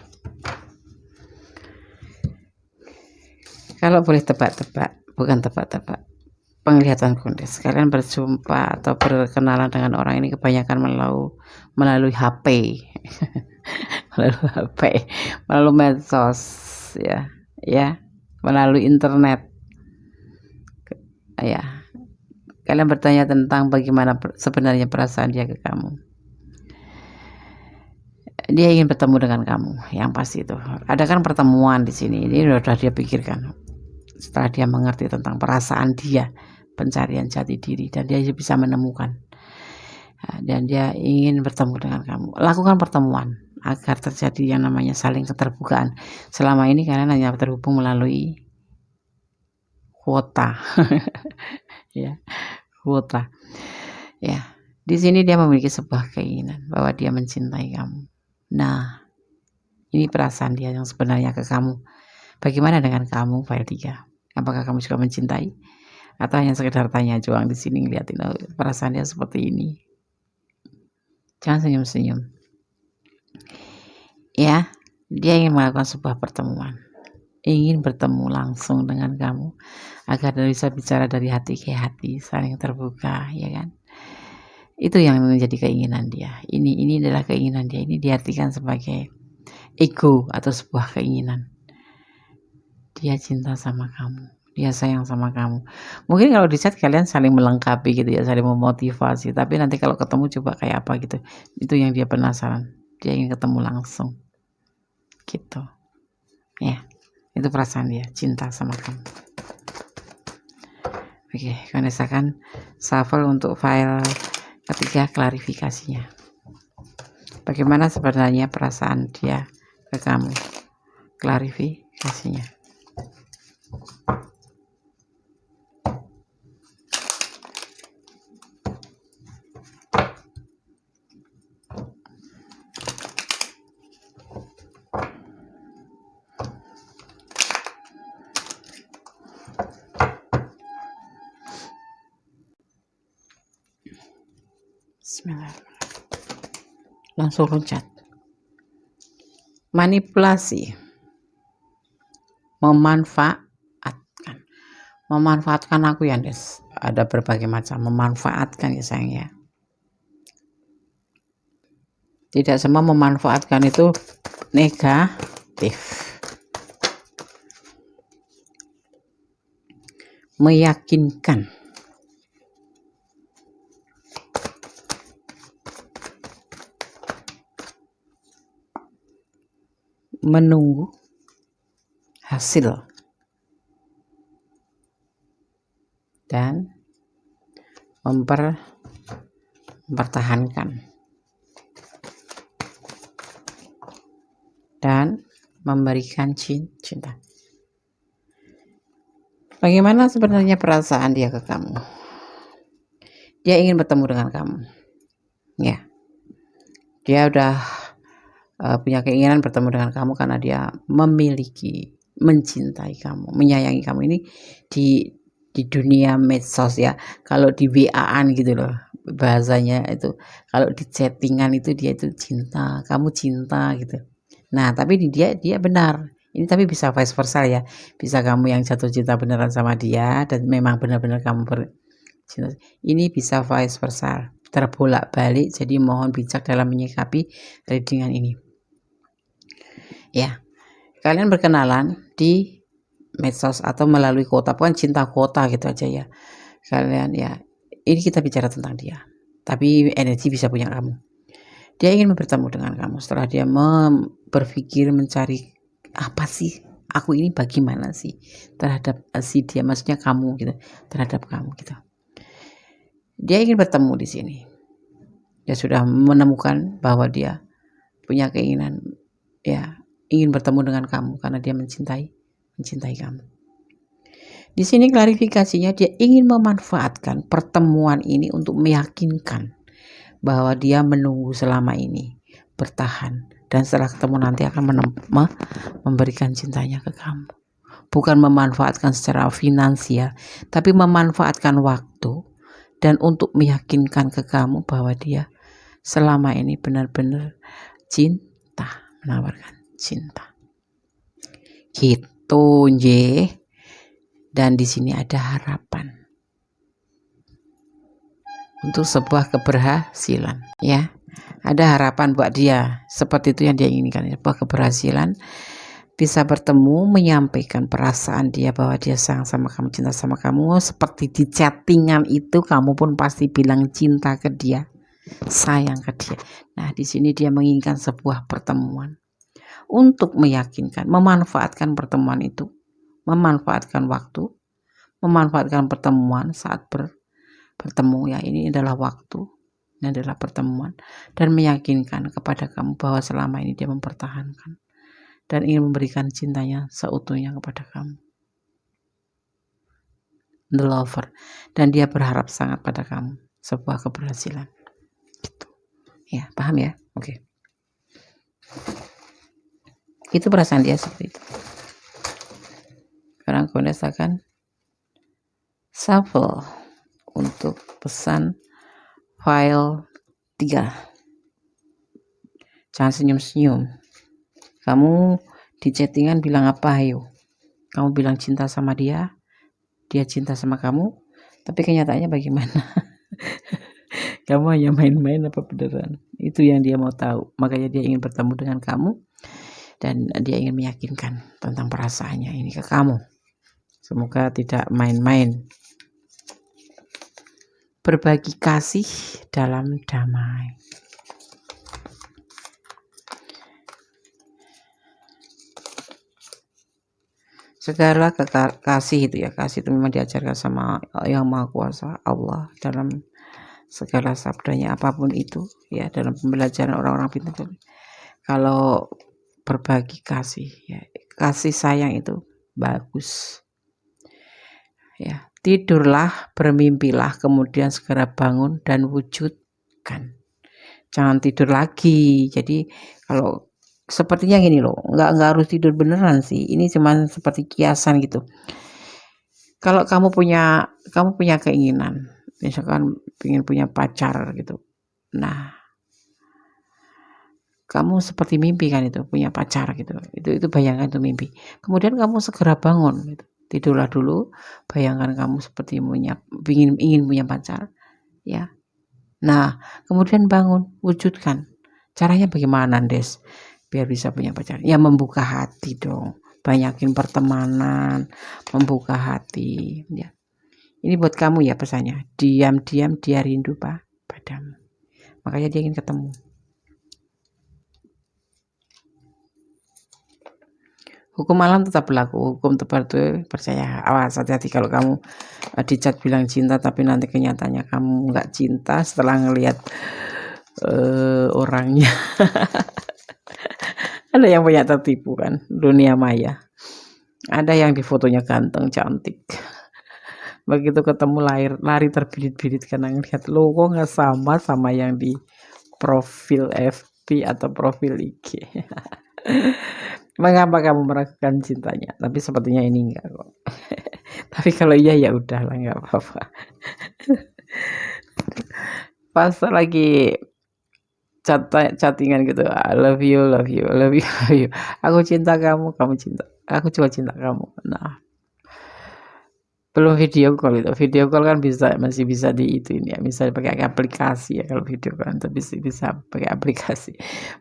Kalau boleh tebak-tebak, bukan tebak-tebak, penglihatan Kondes, kalian berjumpa atau berkenalan dengan orang ini kebanyakan melalui HP. Melalui medsos, ya, melalui internet, ya. Kalian bertanya tentang bagaimana sebenarnya perasaan dia ke kamu. Dia ingin bertemu dengan kamu, yang pasti itu. Ada kan pertemuan di sini. Ini sudah dia pikirkan. Setelah dia mengerti tentang perasaan dia, pencarian jati diri, dan dia bisa menemukan. Dan dia ingin bertemu dengan kamu. Lakukan pertemuan agar terjadi yang namanya saling keterbukaan. Selama ini kalian hanya terhubung melalui kuota. Ya, kuota. Ya, di sini dia memiliki sebuah keinginan bahwa dia mencintai kamu. Nah, ini perasaan dia yang sebenarnya ke kamu. Bagaimana dengan kamu, file 3? Apakah kamu juga mencintai? Atau hanya sekedar tanya doang di sini ngeliatin perasaan dia seperti ini? Jangan senyum-senyum. Ya, dia ingin melakukan sebuah pertemuan. Ingin bertemu langsung dengan kamu agar bisa bicara dari hati ke hati, saling terbuka, ya kan? Itu yang menjadi keinginan dia. Ini adalah keinginan dia. Ini diartikan sebagai ego atau sebuah keinginan. Dia cinta sama kamu, dia sayang sama kamu. Mungkin kalau di chat kalian saling melengkapi gitu ya, saling memotivasi. Tapi nanti kalau ketemu coba kayak apa gitu. Itu yang dia penasaran. Dia ingin ketemu langsung, gitu. Ya, itu perasaan dia, cinta sama kamu. Oke, kondisikan shuffle untuk file ketiga klarifikasinya. Bagaimana sebenarnya perasaan dia ke kamu? Klarifikasinya. Bismillahirrahmanirrahim. Langsung loncat. Manipulasi. Memanfaatkan aku ya, Des. Ada berbagai macam memanfaatkan ya sayang ya. Tidak semua memanfaatkan itu negatif. meyakinkan, menunggu hasil, dan mempertahankan, dan memberikan cinta. Bagaimana sebenarnya perasaan dia ke kamu? Dia ingin bertemu dengan kamu, ya. Dia udah punya keinginan bertemu dengan kamu karena dia memiliki, mencintai kamu, menyayangi kamu. Ini di dunia medsos ya. Kalau di WA-an gitu loh bahasanya itu, kalau di chattingan itu dia itu cinta, kamu cinta gitu. Nah, tapi dia benar. Ini tapi bisa vice versa ya. Bisa kamu yang jatuh cinta beneran sama dia dan memang benar-benar kamu bercinta. Ini bisa vice versa, terbolak-balik. Jadi mohon bijak dalam menyikapi readingan ini. Ya. Kalian berkenalan di medsos atau melalui kuota, bukan cinta kuota gitu aja ya. Kalian ya, ini kita bicara tentang dia. Tapi energi bisa punya kamu. Dia ingin bertemu dengan kamu setelah dia berpikir mencari apa sih aku ini, bagaimana sih terhadap si dia, maksudnya kamu gitu, terhadap kamu gitu. Dia ingin bertemu di sini. Dia sudah menemukan bahwa dia punya keinginan ya, ingin bertemu dengan kamu karena dia mencintai kamu. Di sini klarifikasinya, dia ingin memanfaatkan pertemuan ini untuk meyakinkan bahwa dia menunggu selama ini, bertahan, dan setelah ketemu nanti akan memberikan cintanya ke kamu. Bukan memanfaatkan secara finansial, tapi memanfaatkan waktu dan untuk meyakinkan ke kamu bahwa dia selama ini benar-benar cinta, menawarkan cinta. Gitu, nje. Dan di sini ada harapan untuk sebuah keberhasilan, ya. Ada harapan buat dia, seperti itu yang dia inginkan, sebuah keberhasilan, bisa bertemu, menyampaikan perasaan dia bahwa dia sayang sama kamu, cinta sama kamu. Seperti di chattingan itu, kamu pun pasti bilang cinta ke dia, sayang ke dia. Nah, di sini dia menginginkan sebuah pertemuan untuk meyakinkan, memanfaatkan pertemuan itu, memanfaatkan waktu, memanfaatkan pertemuan saat bertemu ya, ini adalah waktu, ini adalah pertemuan, dan meyakinkan kepada kamu bahwa selama ini dia mempertahankan dan ingin memberikan cintanya seutuhnya kepada kamu, the lover, dan dia berharap sangat pada kamu sebuah keberhasilan gitu. Ya, paham ya? Oke. Itu perasaan dia seperti itu. Sekarang Kondes akan shuffle untuk pesan file 3. Jangan senyum-senyum. Kamu di chattingan bilang apa, ayo? Kamu bilang cinta sama dia, dia cinta sama kamu, tapi kenyataannya bagaimana? Kamu hanya main-main apa beneran? Itu yang dia mau tahu. Makanya dia ingin bertemu dengan kamu dan dia ingin meyakinkan tentang perasaannya ini ke kamu. Semoga tidak main-main. Berbagi kasih dalam damai. Segala kasih itu ya, kasih itu memang diajarkan sama Yang Maha Kuasa, Allah, dalam segala sabdanya, apapun itu ya, dalam pembelajaran orang-orang pintar. Kalau berbagi kasih ya, kasih sayang itu bagus ya. Tidurlah, bermimpilah, kemudian segera bangun dan wujudkan. Jangan tidur lagi. Jadi kalau sepertinya gini loh, nggak harus tidur beneran sih. Ini cuman seperti kiasan gitu. Kalau kamu punya keinginan, misalkan ingin punya pacar gitu. Nah, kamu seperti mimpi kan, itu punya pacar gitu. Itu bayangkan itu mimpi. Kemudian kamu segera bangun gitu. Tidurlah dulu, bayangkan kamu seperti ingin punya pacar, ya. Nah, kemudian bangun, wujudkan. Caranya bagaimana, Des? Biar bisa punya pacar. Ya membuka hati dong. Banyakin pertemanan, membuka hati, ya. Ini buat kamu ya pesannya. Diam-diam dia rindu padamu. Makanya dia ingin ketemu. Hukum alam tetap berlaku. Hukum itu percaya. Awas, hati-hati kalau kamu di chat bilang cinta tapi nanti kenyataannya kamu nggak cinta setelah ngelihat orangnya. Ada yang banyak tertipu kan, dunia maya. Ada yang di fotonya ganteng, cantik. Begitu ketemu lari terbirit-birit karena ngelihat lo kok nggak sama yang di profil FB atau profil IG. Mengapa kamu meragukan cintanya? Tapi sepertinya ini enggak kok. Tapi kalau iya ya udahlah, nggak apa-apa. Pas lagi chattingan gitu, I love you, love you, love you, love you. Aku cinta kamu, kamu cinta. Aku juga cinta kamu. Nah, belum video call itu. Video call kan masih bisa di itu ini ya, bisa pakai aplikasi ya. Kalau video call itu bisa pakai aplikasi.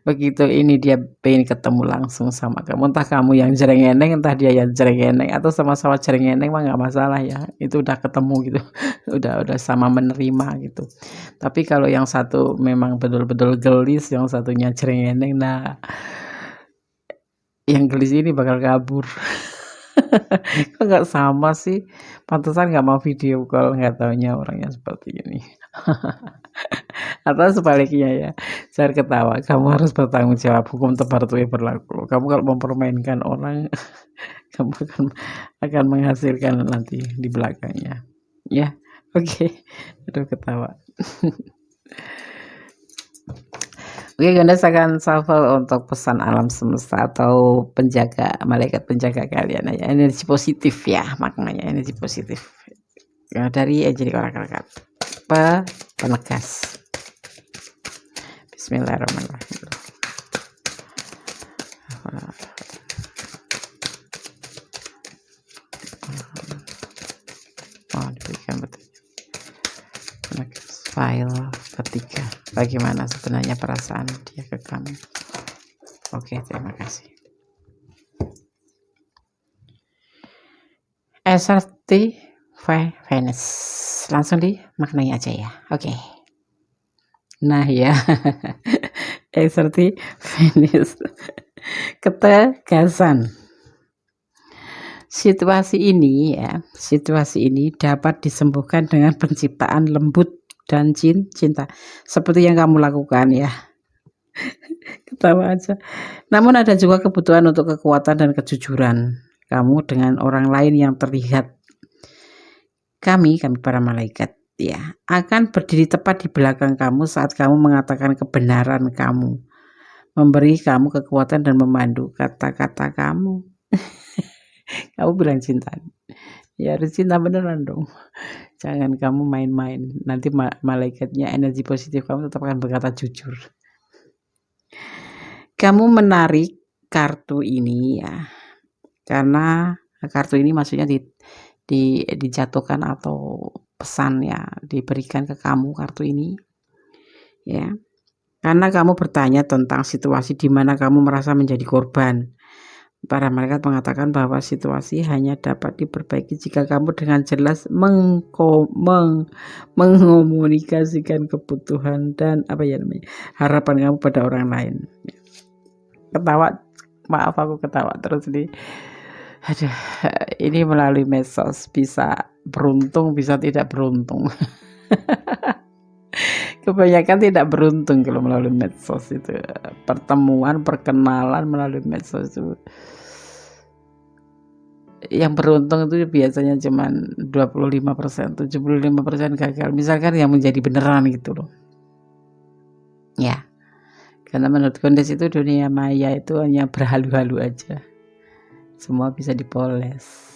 Begitu ini dia pengen ketemu langsung sama kamu, entah kamu yang jerengeneng, entah dia yang jerengeneng, atau sama-sama jerengeneng mah nggak masalah ya. Itu udah ketemu gitu. udah sama menerima gitu. Tapi kalau yang satu memang betul-betul gelis, yang satunya jerengeneng, nah yang gelis ini bakal kabur. Kok nggak sama sih? Pantesan nggak mau video call, nggak taunya orangnya seperti ini. Atau sebaliknya ya, saya ketawa, kamu harus bertanggung jawab, hukum tebar tuai berlaku. Kamu kalau mempermainkan orang, kamu akan menghasilkan nanti di belakangnya. Ya, oke. Aduh ketawa. Oke, Ganda akan shuffle untuk pesan alam semesta atau malaikat penjaga kalian ya. Energi positif ya, maknanya energi positif. Dari Angelic Oracle Card. Penegas. Bismillahirrahmanirrahim. Diberikan betul. Penegas. File ketiga. Bagaimana sebenarnya perasaan dia ke kamu? Oke, terima kasih. SRT Venus. Langsung dimaknai aja ya. Oke. Nah ya. SRT Venus. Ketegasan. Situasi ini dapat disembuhkan dengan penciptaan lembut dan cinta seperti yang kamu lakukan ya. Ketawa aja. Namun ada juga kebutuhan untuk kekuatan dan kejujuran kamu dengan orang lain yang terlihat. Kami para malaikat ya akan berdiri tepat di belakang kamu saat kamu mengatakan kebenaran kamu, memberi kamu kekuatan dan memandu kata-kata kamu. Kamu bilang cinta, ya harus cinta beneran dong. Jangan kamu main-main. Nanti malaikatnya, energi positif kamu tetap akan berkata jujur. Kamu menarik kartu ini ya, karena kartu ini maksudnya dijatuhkan atau pesan ya, diberikan ke kamu kartu ini ya. Karena kamu bertanya tentang situasi di mana kamu merasa menjadi korban. Para malaikat mengatakan bahwa situasi hanya dapat diperbaiki jika kamu dengan jelas mengkomunikasikan kebutuhan dan harapan kamu pada orang lain. Ketawa, maaf aku ketawa terus nih. Aduh, ini melalui medsos bisa beruntung, bisa tidak beruntung. Kebanyakan tidak beruntung kalau melalui medsos itu. Perkenalan melalui medsos itu. Yang beruntung itu biasanya cuma 25%, 75% gagal. Misalkan yang menjadi beneran gitu loh. Ya. Karena menurut kondisi itu dunia maya itu hanya berhalu-halu aja. Semua bisa dipoles.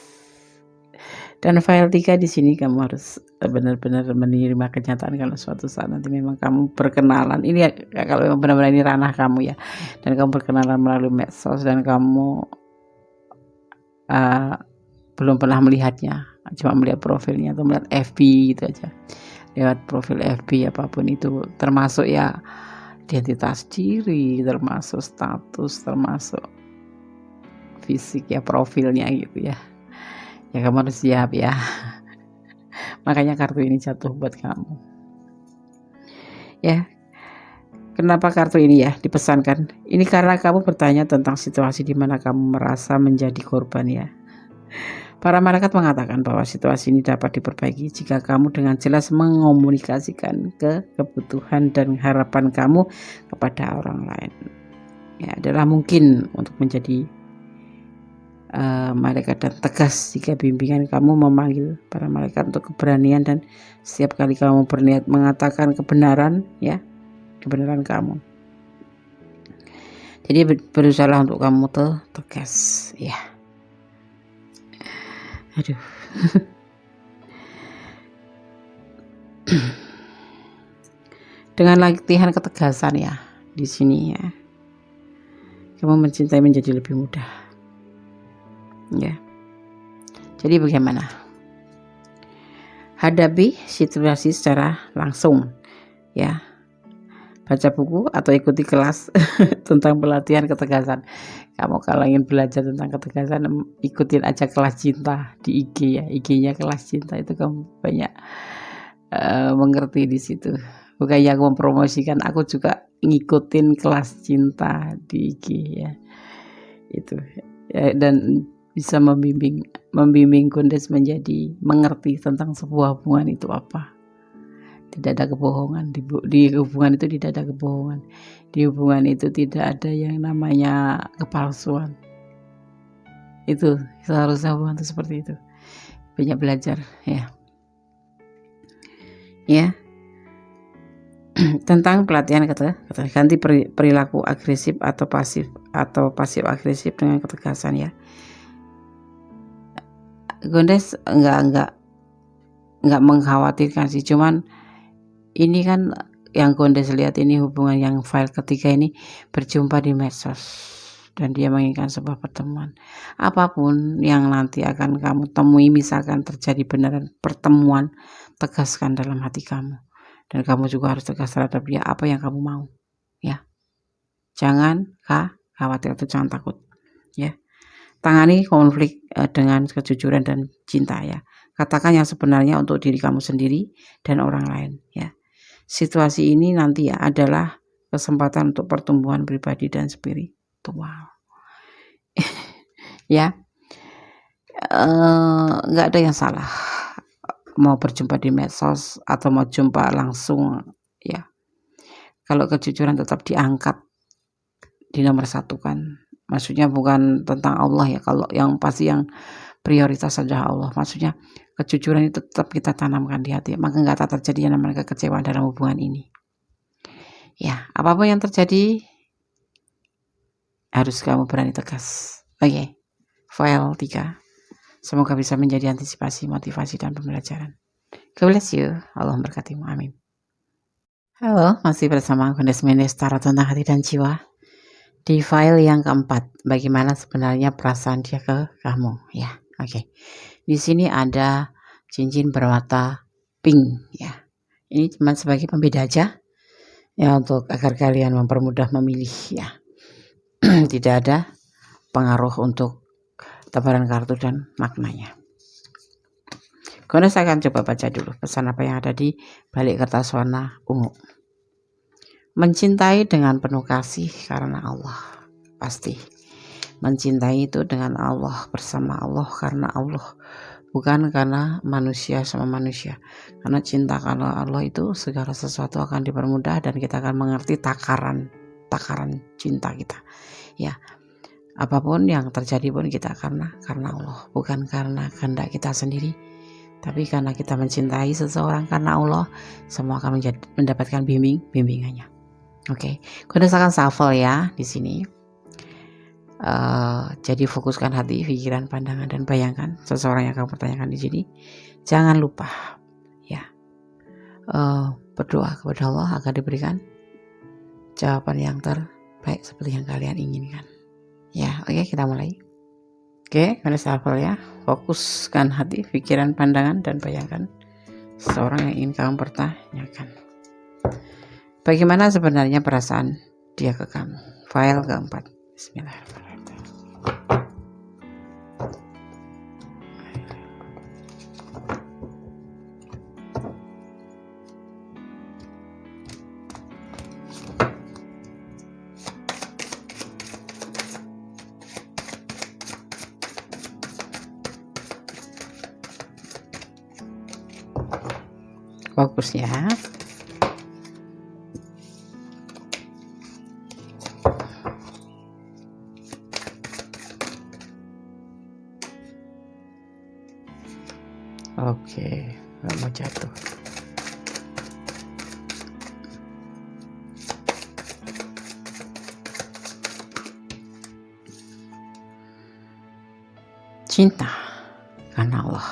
Dan file 3 di sini kamu harus benar-benar menerima kenyataan kalau suatu saat nanti memang kamu berkenalan. Ini ya, kalau memang benar-benar ini ranah kamu ya. Dan kamu berkenalan melalui medsos dan kamu belum pernah melihatnya, cuma melihat profilnya atau melihat FB gitu aja. Lewat profil FB apapun itu, termasuk ya identitas diri, termasuk status, termasuk fisik ya, profilnya gitu ya. Ya kamu harus siap ya. Makanya kartu ini jatuh buat kamu. Ya, kenapa kartu ini ya dipesankan? Ini karena kamu bertanya tentang situasi di mana kamu merasa menjadi korban ya. Para malaikat mengatakan bahwa situasi ini dapat diperbaiki jika kamu dengan jelas mengomunikasikan kebutuhan dan harapan kamu kepada orang lain. Ya, adalah mungkin untuk menjadi malaikat dan tegas jika bimbingan kamu memanggil para malaikat untuk keberanian, dan setiap kali kamu berniat mengatakan kebenaran ya, kebenaran kamu. Jadi berusaha untuk kamu tegas ya. Aduh. Dengan latihan ketegasan ya di sini ya, kamu mencintai menjadi lebih mudah ya. Jadi bagaimana? Hadapi situasi secara langsung ya. Baca buku atau ikuti kelas tentang pelatihan ketegasan. Kamu kalau ingin belajar tentang ketegasan, ikutin aja kelas cinta di IG ya. IG-nya kelas cinta, itu kamu banyak mengerti di situ. Bukannya aku mempromosikan, aku juga ngikutin kelas cinta di IG ya. Itu ya, dan bisa membimbing Gondes menjadi mengerti tentang sebuah hubungan itu apa. Tidak ada kebohongan di hubungan itu, tidak ada kebohongan di hubungan itu, tidak ada yang namanya kepalsuan. Itu seharusnya hubungan itu seperti itu. Banyak belajar ya tentang pelatihan ganti perilaku agresif atau pasif agresif dengan ketegasan ya. Gondes enggak mengkhawatirkan sih, cuman ini kan yang Gondes lihat ini hubungan yang file ketiga ini berjumpa di medsos dan dia menginginkan sebuah pertemuan. Apapun yang nanti akan kamu temui, misalkan terjadi beneran pertemuan, tegaskan dalam hati kamu, dan kamu juga harus tegas terhadap dia apa yang kamu mau ya. Jangan khawatir atau jangan takut ya. Tangani konflik dengan kejujuran dan cinta ya. Katakan yang sebenarnya untuk diri kamu sendiri dan orang lain ya. Situasi ini nanti ya adalah kesempatan untuk pertumbuhan pribadi dan spiritual ya. Nggak ada yang salah mau berjumpa di medsos atau mau jumpa langsung ya. Kalau kejujuran tetap diangkat di nomor satu kan, maksudnya bukan tentang Allah ya, kalau yang pasti yang prioritas saja Allah, maksudnya kejujuran itu tetap kita tanamkan di hati, maka nggak akan terjadi yang namanya kekecewaan dalam hubungan ini ya. Apapun yang terjadi harus kamu berani tegas. Oke. File 3 semoga bisa menjadi antisipasi, motivasi, dan pembelajaran. God bless you. Allah memberkatimu. Amin. Halo, masih bersama Gondes Mendes Tarot tentang hati dan jiwa. Di file yang keempat, bagaimana sebenarnya perasaan dia ke kamu ya. Oke. Di sini ada cincin berwarna pink ya. Ini cuma sebagai pembeda aja ya, untuk agar kalian mempermudah memilih ya. Tidak ada pengaruh untuk tebaran kartu dan maknanya. Gondes akan coba baca dulu pesan apa yang ada di balik kertas warna ungu. Mencintai dengan penuh kasih karena Allah. Pasti mencintai itu dengan Allah, bersama Allah, karena Allah, bukan karena manusia sama manusia. Karena cinta karena Allah itu segala sesuatu akan dipermudah dan kita akan mengerti takaran cinta kita ya. Apapun yang terjadi pun kita karena Allah, bukan karena kehendak kita sendiri, tapi karena kita mencintai seseorang karena Allah, semua akan mendapatkan bimbingannya. Oke, Gondes akan shuffle ya di sini. Jadi fokuskan hati, pikiran, pandangan, dan bayangkan seseorang yang kamu pertanyakan di sini. Jangan lupa ya, berdoa kepada Allah agar diberikan jawaban yang terbaik seperti yang kalian inginkan. Ya, oke, kita mulai. Oke, Gondes shuffle ya. Fokuskan hati, pikiran, pandangan, dan bayangkan seseorang yang ingin kamu pertanyakan. Bagaimana sebenarnya perasaan dia ke kamu? File keempat. Bismillahirrahmanirrahim. Fokus ya. Oke, nggak mau jatuh. Cinta karena Allah.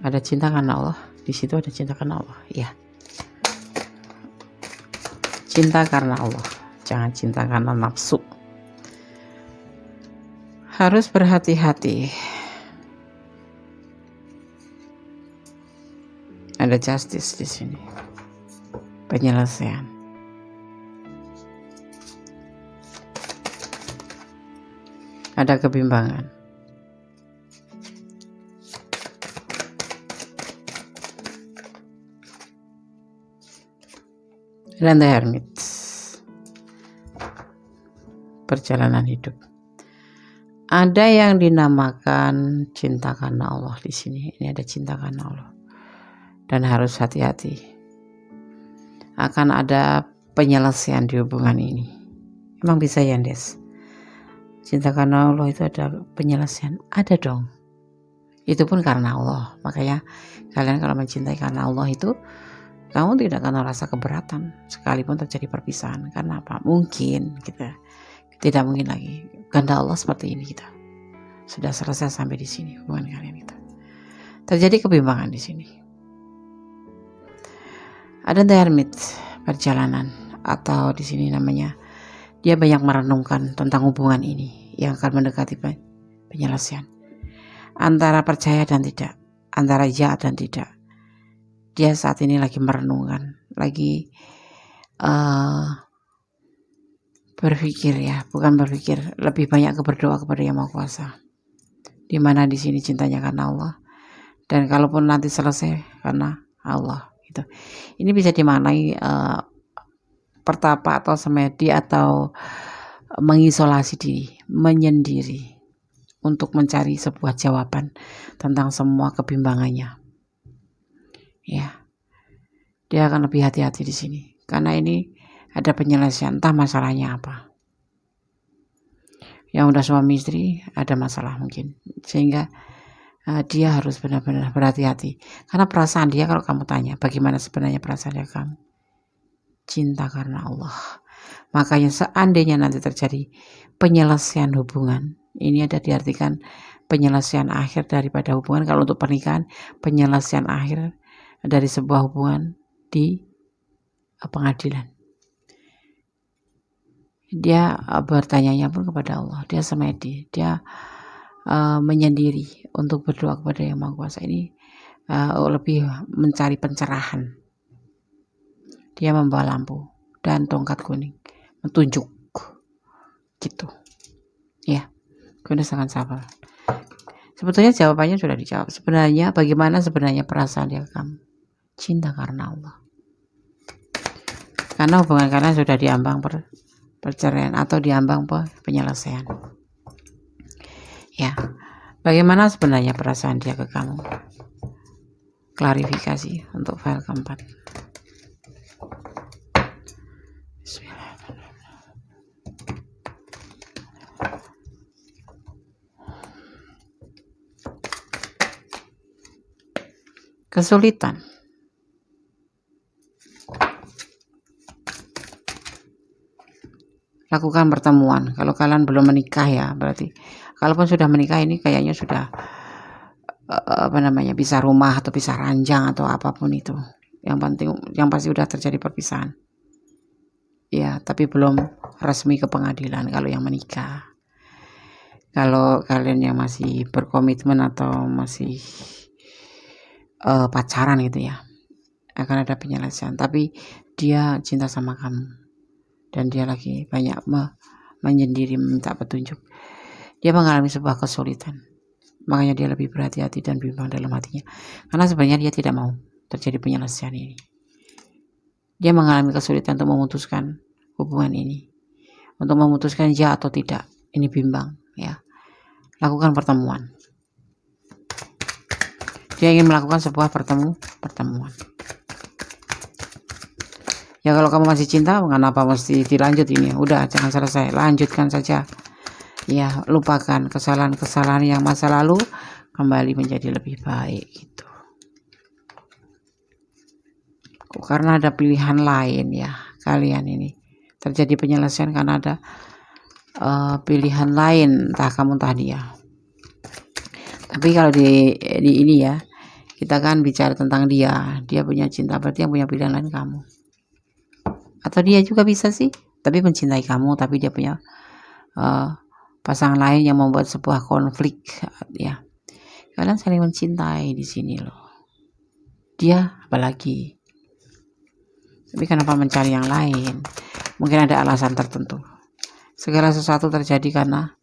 Ada cinta karena Allah. Di situ ada cinta karena Allah. Ya. Cinta karena Allah. Jangan cinta karena nafsu. Harus berhati-hati. Ada justice di sini. Penyelesaian. Ada kebimbangan. Dan The Hermit. Perjalanan hidup. Ada yang dinamakan cinta karena Allah di sini. Ini ada cinta karena Allah. Dan harus hati-hati. Akan ada penyelesaian di hubungan ini. Emang bisa ya, Des? Cinta karena Allah itu ada penyelesaian. Ada dong. Itu pun karena Allah. Makanya kalian kalau mencintai karena Allah itu, kamu tidak akan merasa keberatan sekalipun terjadi perpisahan. Karena apa? Mungkin kita tidak mungkin lagi. Kehendak Allah seperti ini kita. Sudah selesai sampai di sini hubungan kalian itu. Terjadi kebimbangan di sini. Ada The Hermit, perjalanan, atau di sini namanya dia banyak merenungkan tentang hubungan ini yang akan mendekati penyelesaian. Antara percaya dan tidak, antara ya dan tidak. Dia saat ini lagi merenungkan, lagi berpikir ya, bukan berpikir, lebih banyak berdoa kepada Yang Maha Kuasa. Di mana di sini cintanya karena Allah, dan kalaupun nanti selesai karena Allah. Gitu. Ini bisa dimaknai pertapa atau semedi atau mengisolasi diri, menyendiri untuk mencari sebuah jawaban tentang semua kebimbangannya. Ya, dia akan lebih hati-hati di sini karena ini ada penyelesaian, entah masalahnya apa. Yang udah suami istri ada masalah mungkin, sehingga dia harus benar-benar berhati-hati karena perasaan dia, kalau kamu tanya bagaimana sebenarnya perasaan dia kamu, cinta karena Allah. Makanya seandainya nanti terjadi penyelesaian hubungan, ini ada diartikan penyelesaian akhir daripada hubungan. Kalau untuk pernikahan, penyelesaian akhir dari sebuah hubungan di pengadilan. Dia bertanyanya pun kepada Allah. Dia semedi, dia menyendiri untuk berdoa kepada Yang Maha Kuasa. Ini lebih mencari pencerahan. Dia membawa lampu dan tongkat kuning, menunjuk gitu ya. Kuning sangat sabar. Sebetulnya jawabannya sudah dijawab. Sebenarnya bagaimana sebenarnya perasaan dia ke kamu? Cinta karena Allah. Karena hubungan kalian sudah diambang perceraian atau diambang penyelesaian. Ya, bagaimana sebenarnya perasaan dia ke kamu? Klarifikasi untuk file keempat. Kesulitan. Lakukan pertemuan. Kalau kalian belum menikah ya, berarti kalaupun sudah menikah ini kayaknya sudah bisa rumah atau bisa ranjang atau apapun itu. Yang penting, yang pasti sudah terjadi perpisahan. Ya, tapi belum resmi ke pengadilan kalau yang menikah. Kalau kalian yang masih berkomitmen atau masih pacaran gitu ya, akan ada penyelesaian. Tapi dia cinta sama kamu dan dia lagi banyak menyendiri, minta petunjuk. Dia mengalami sebuah kesulitan, makanya dia lebih berhati-hati dan bimbang dalam hatinya, karena sebenarnya dia tidak mau terjadi penyelesaian ini. Dia mengalami kesulitan untuk memutuskan hubungan ini, untuk memutuskan ya atau tidak. Ini bimbang ya. Lakukan pertemuan. Dia ingin melakukan sebuah pertemuan. Ya kalau kamu masih cinta, kenapa mesti dilanjut ini? Udah, jangan selesai, lanjutkan saja. Ya, lupakan kesalahan-kesalahan yang masa lalu, kembali menjadi lebih baik gitu. Karena ada pilihan lain ya, kalian ini terjadi penyelesaian karena ada pilihan lain, entah kamu entah dia. Tapi kalau di ini ya, kita kan bicara tentang dia punya cinta, berarti yang punya pilihan lain kamu. Atau dia juga bisa sih, tapi mencintai kamu, tapi dia punya pasangan lain yang membuat sebuah konflik ya. Kalian saling mencintai di sini loh. Dia apalagi. Tapi kenapa mencari yang lain? Mungkin ada alasan tertentu. Segala sesuatu terjadi karena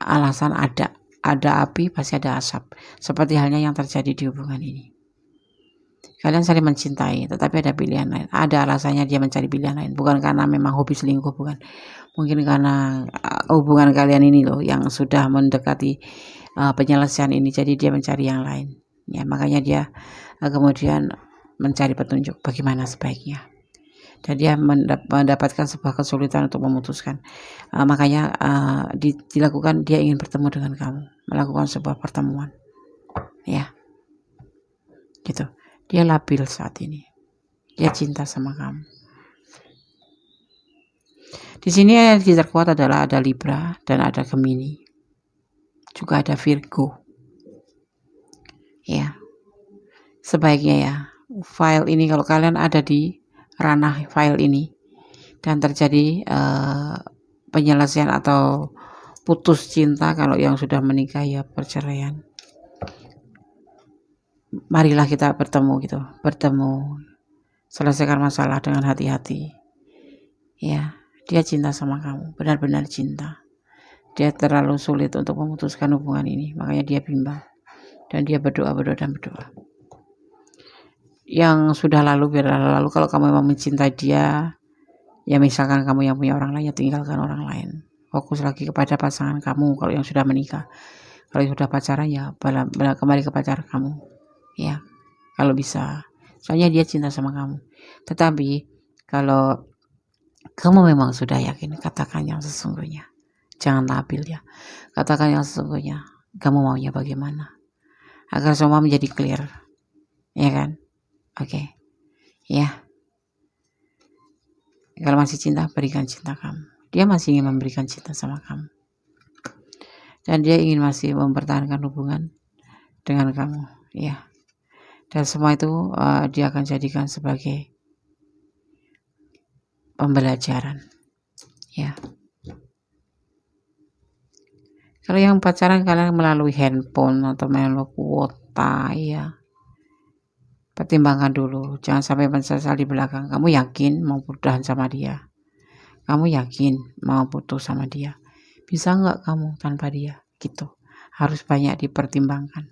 alasan ada. Ada api pasti ada asap. Seperti halnya yang terjadi di hubungan ini. Kalian saling mencintai, tetapi ada pilihan lain. Ada alasannya dia mencari pilihan lain. Bukan karena memang hobi selingkuh, bukan. Mungkin karena hubungan kalian ini loh yang sudah mendekati penyelesaian ini. Jadi dia mencari yang lain. Ya, makanya dia kemudian mencari petunjuk bagaimana sebaiknya. Dan dia mendapatkan sebuah kesulitan untuk memutuskan. Makanya dilakukan, dia ingin bertemu dengan kamu, melakukan sebuah pertemuan. Ya. Gitu. Dia labil saat ini. Dia cinta sama kamu. Di sini energi terkuat adalah ada Libra dan ada Gemini. Juga ada Virgo. Ya. Sebaiknya ya, file ini kalau kalian ada di ranah file ini dan terjadi penyelesaian atau putus cinta, kalau yang sudah menikah ya perceraian, marilah kita bertemu, selesaikan masalah dengan hati-hati. Ya, dia cinta sama kamu, benar-benar cinta. Dia terlalu sulit untuk memutuskan hubungan ini, makanya dia bimbang dan dia berdoa. Yang sudah lalu biarlah lalu. Kalau kamu memang mencintai dia, ya misalkan kamu yang punya orang lain, ya tinggalkan orang lain. Fokus lagi kepada pasangan kamu. Kalau yang sudah menikah, kalau yang sudah pacaran ya kembali ke pacar kamu. Ya, kalau bisa. Soalnya dia cinta sama kamu. Tetapi kalau kamu memang sudah yakin, katakan yang sesungguhnya. Jangan labil ya. Katakan yang sesungguhnya. Kamu maunya bagaimana? Agar semua menjadi clear. Ya kan? Oke. Ya. Kalau masih cinta, berikan cinta kamu. Dia masih ingin memberikan cinta sama kamu. Dan dia ingin masih mempertahankan hubungan dengan kamu. Ya. Dan semua itu dia akan jadikan sebagai pembelajaran. Ya. Kalau yang pacaran kalian melalui handphone atau melalui kuota, ya. Pertimbangkan dulu, jangan sampai menyesal di belakang. Kamu yakin mau putus sama dia? Kamu yakin mau putus sama dia? Bisa nggak kamu tanpa dia? Gitu. Harus banyak dipertimbangkan.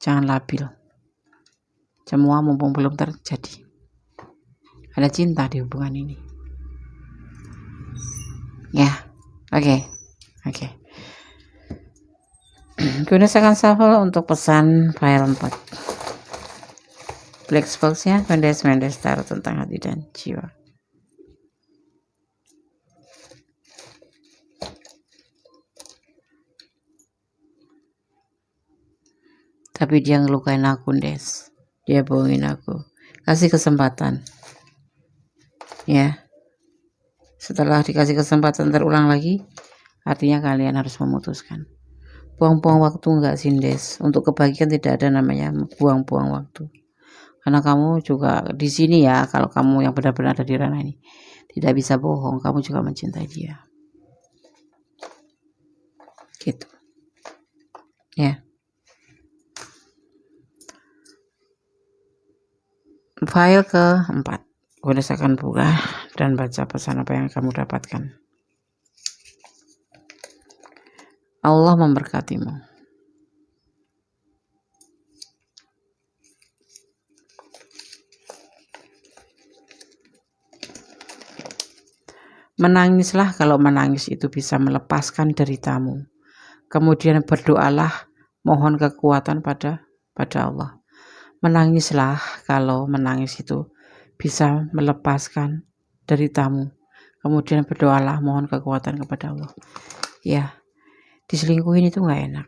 Jangan labil. Semua mumpung belum terjadi. Ada cinta di hubungan ini. Ya, oke. Gunakan shuffle untuk pesan file 4. Black box-nya Mendes taruh tentang hati dan jiwa. Tapi dia ngelukain aku, Des. Dia bohongin aku. Kasih kesempatan. Ya. Setelah dikasih kesempatan terulang lagi, artinya kalian harus memutuskan. Buang-buang waktu enggak sih, Des? Untuk kebahagiaan tidak ada namanya buang-buang waktu. Karena kamu juga di sini ya, kalau kamu yang benar-benar ada di ranah ini, tidak bisa bohong, kamu juga mencintai dia. Gitu. Ya. File ke-4. Berdasarkan buka dan baca pesan apa yang kamu dapatkan. Allah memberkatimu. Menangislah kalau menangis itu bisa melepaskan deritamu. Kemudian berdoalah mohon kekuatan pada Allah. Menangislah kalau menangis itu bisa melepaskan deritamu. Kemudian berdoalah, mohon kekuatan kepada Allah. Ya, diselingkuhin itu nggak enak.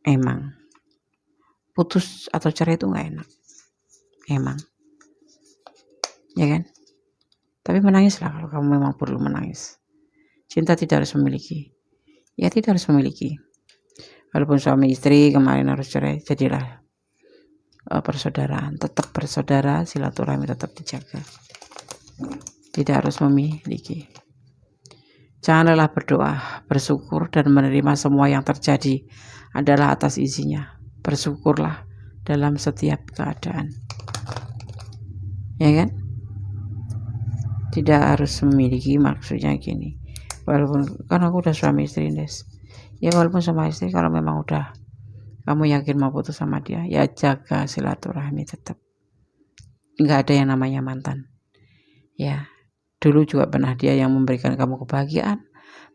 Emang putus atau cerai itu nggak enak. Emang, ya kan? Tapi menangislah kalau kamu memang perlu menangis. Cinta tidak harus memiliki. Ya, tidak harus memiliki. Walaupun suami istri kemarin harus cerai, jadilah persaudaraan. Tetap bersaudara, silaturahmi tetap dijaga. Tidak harus memiliki. Jangan lelah berdoa, bersyukur dan menerima semua yang terjadi adalah atas izinnya. Bersyukurlah dalam setiap keadaan. Ya kan? Tidak harus memiliki, maksudnya gini. Walaupun kan aku udah suami istri, Des. Ya walaupun sama istri, kalau memang udah kamu yakin mau putus sama dia, ya jaga silaturahmi tetap. Nggak ada yang namanya mantan. Ya, dulu juga pernah dia yang memberikan kamu kebahagiaan,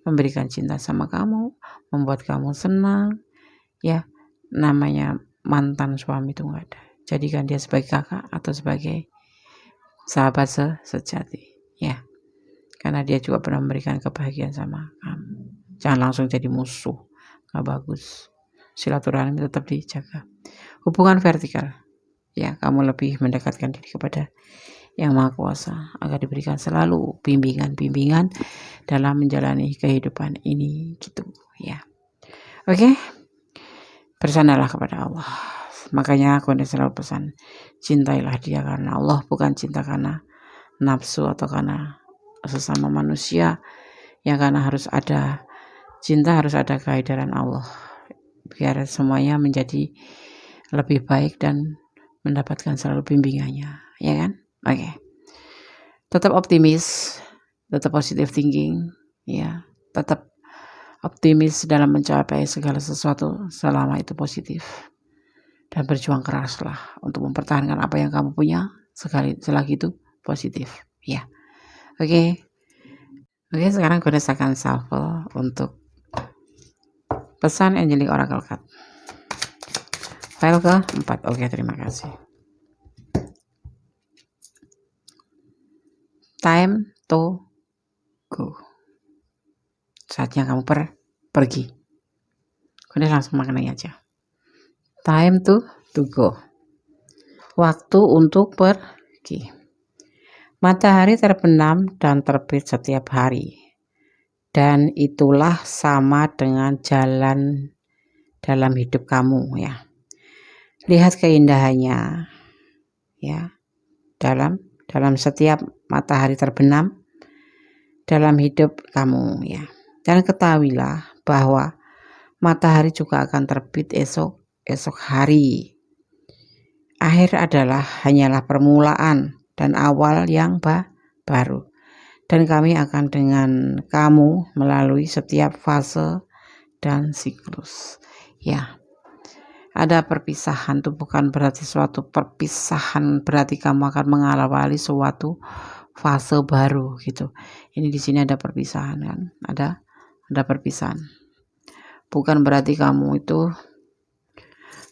memberikan cinta sama kamu, membuat kamu senang. Ya, namanya mantan suami itu nggak ada. Jadikan dia sebagai kakak atau sebagai sahabat sejati. Ya, karena dia juga pernah memberikan kebahagiaan sama kamu. Jangan langsung jadi musuh, nggak bagus. Silaturahmi tetap dijaga. Hubungan vertikal, ya kamu lebih mendekatkan diri kepada Yang Maha Kuasa agar diberikan selalu bimbingan dalam menjalani kehidupan ini, gitu ya. Oke, bersandarlah kepada Allah. Makanya aku selalu pesan, cintailah dia karena Allah, bukan cinta karena nafsu atau karena sesama manusia. Ya, karena harus ada cinta, harus ada kehadiran Allah biar semuanya menjadi lebih baik dan mendapatkan selalu bimbingannya, ya kan? Oke. Tetap optimis, tetap positive thinking, ya. Tetap optimis dalam mencapai segala sesuatu selama itu positif. Dan berjuang keraslah untuk mempertahankan apa yang kamu punya selagi itu positif, ya. Oke, sekarang gue akan shuffle untuk pesan Angelic Oracle Card. File ke-4. Oke, terima kasih. Time to go. Saatnya kamu pergi. Kemudian langsung maknanya aja. Time to go. Waktu untuk pergi. Matahari terbenam dan terbit setiap hari. Dan itulah sama dengan jalan dalam hidup kamu, ya. Lihat keindahannya, ya, dalam setiap matahari terbenam dalam hidup kamu, ya. Dan ketahuilah bahwa matahari juga akan terbit esok hari. Akhir hanyalah permulaan dan awal yang baru. Dan kami akan dengan kamu melalui setiap fase dan siklus, ya. Ada perpisahan itu bukan berarti suatu perpisahan berarti kamu akan mengawali suatu fase baru, gitu. Ini di sini ada perpisahan, kan? Ada perpisahan. Bukan berarti kamu itu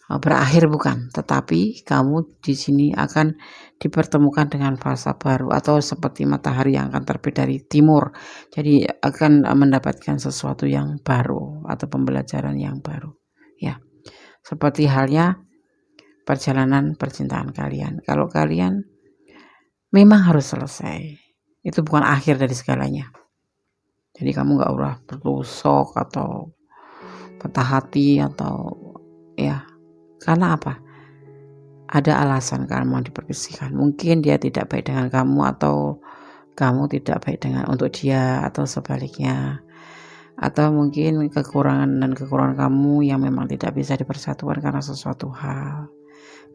berakhir, bukan, tetapi kamu di sini akan dipertemukan dengan fase baru, atau seperti matahari yang akan terbit dari timur, jadi akan mendapatkan sesuatu yang baru atau pembelajaran yang baru, ya. Seperti halnya perjalanan percintaan kalian. Kalau kalian memang harus selesai, itu bukan akhir dari segalanya. Jadi kamu gak perlu shock atau patah hati atau, ya. Karena apa? Ada alasan kamu diperpisahkan. Mungkin dia tidak baik dengan kamu, atau kamu tidak baik untuk dia, atau sebaliknya. Atau mungkin kekurangan kamu yang memang tidak bisa dipersatukan karena sesuatu hal,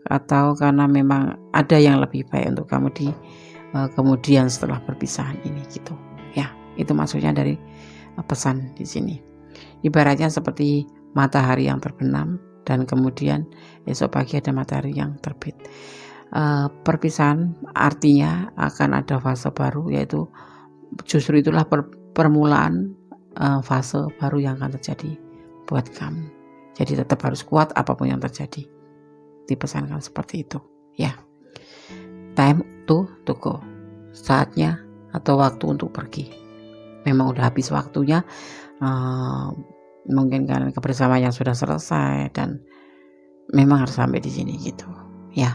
atau karena memang ada yang lebih baik untuk kamu di kemudian setelah perpisahan ini, gitu, ya. Itu maksudnya dari pesan di sini. Ibaratnya seperti matahari yang terbenam dan kemudian esok pagi ada matahari yang terbit. Perpisahan artinya akan ada fase baru, yaitu justru itulah permulaan fase baru yang akan terjadi buat kamu, Jadi tetap harus kuat apapun yang terjadi. Dipesankan seperti itu, ya. Time to go. Saatnya atau waktu untuk pergi. Memang udah habis waktunya. Mungkin kan kebersamaan yang sudah selesai dan memang harus sampai di sini gitu, ya.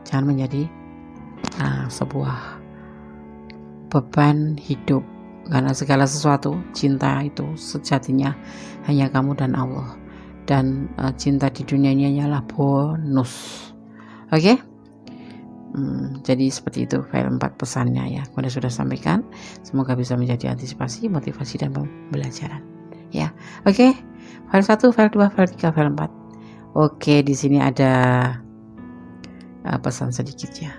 Jangan menjadi sebuah beban hidup, karena segala sesuatu, cinta itu sejatinya hanya kamu dan Allah, dan cinta di dunia ini hanyalah bonus. Oke? Jadi seperti itu file 4 pesannya ya, kemudian sudah sampaikan. Semoga bisa menjadi antisipasi, motivasi, dan pembelajaran ya. Oke, file 1, file 2, file 3, file 4. Oke, di sini ada pesan sedikit ya.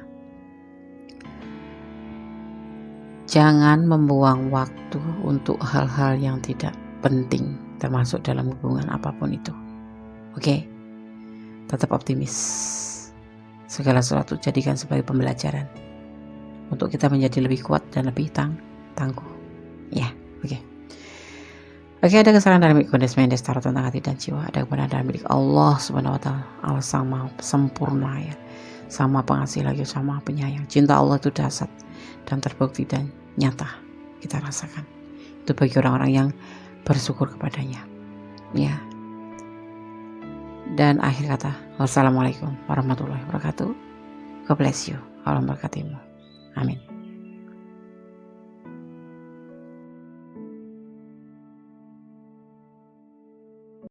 Jangan membuang waktu untuk hal-hal yang tidak penting, termasuk dalam hubungan apapun itu. Oke, tetap optimis. Segala sesuatu jadikan sebagai pembelajaran untuk kita menjadi lebih kuat dan lebih tangguh. Ya, oke. Oke, ada kesalahan dalam milik Kondes Mendes taruh tentang hati dan jiwa. Ada kebenaran dalam milik Allah Subhanahu Wa Taala. Allah Sang Maha Sempurna ya, sama pengasih lagi, sama penyayang. Cinta Allah itu dahsyat dan terbukti dan nyata kita rasakan. Itu bagi orang-orang yang bersyukur kepadanya. Ya. Dan akhir kata, wassalamualaikum warahmatullahi wabarakatuh. God bless you. Allah memberkatimu. Amin.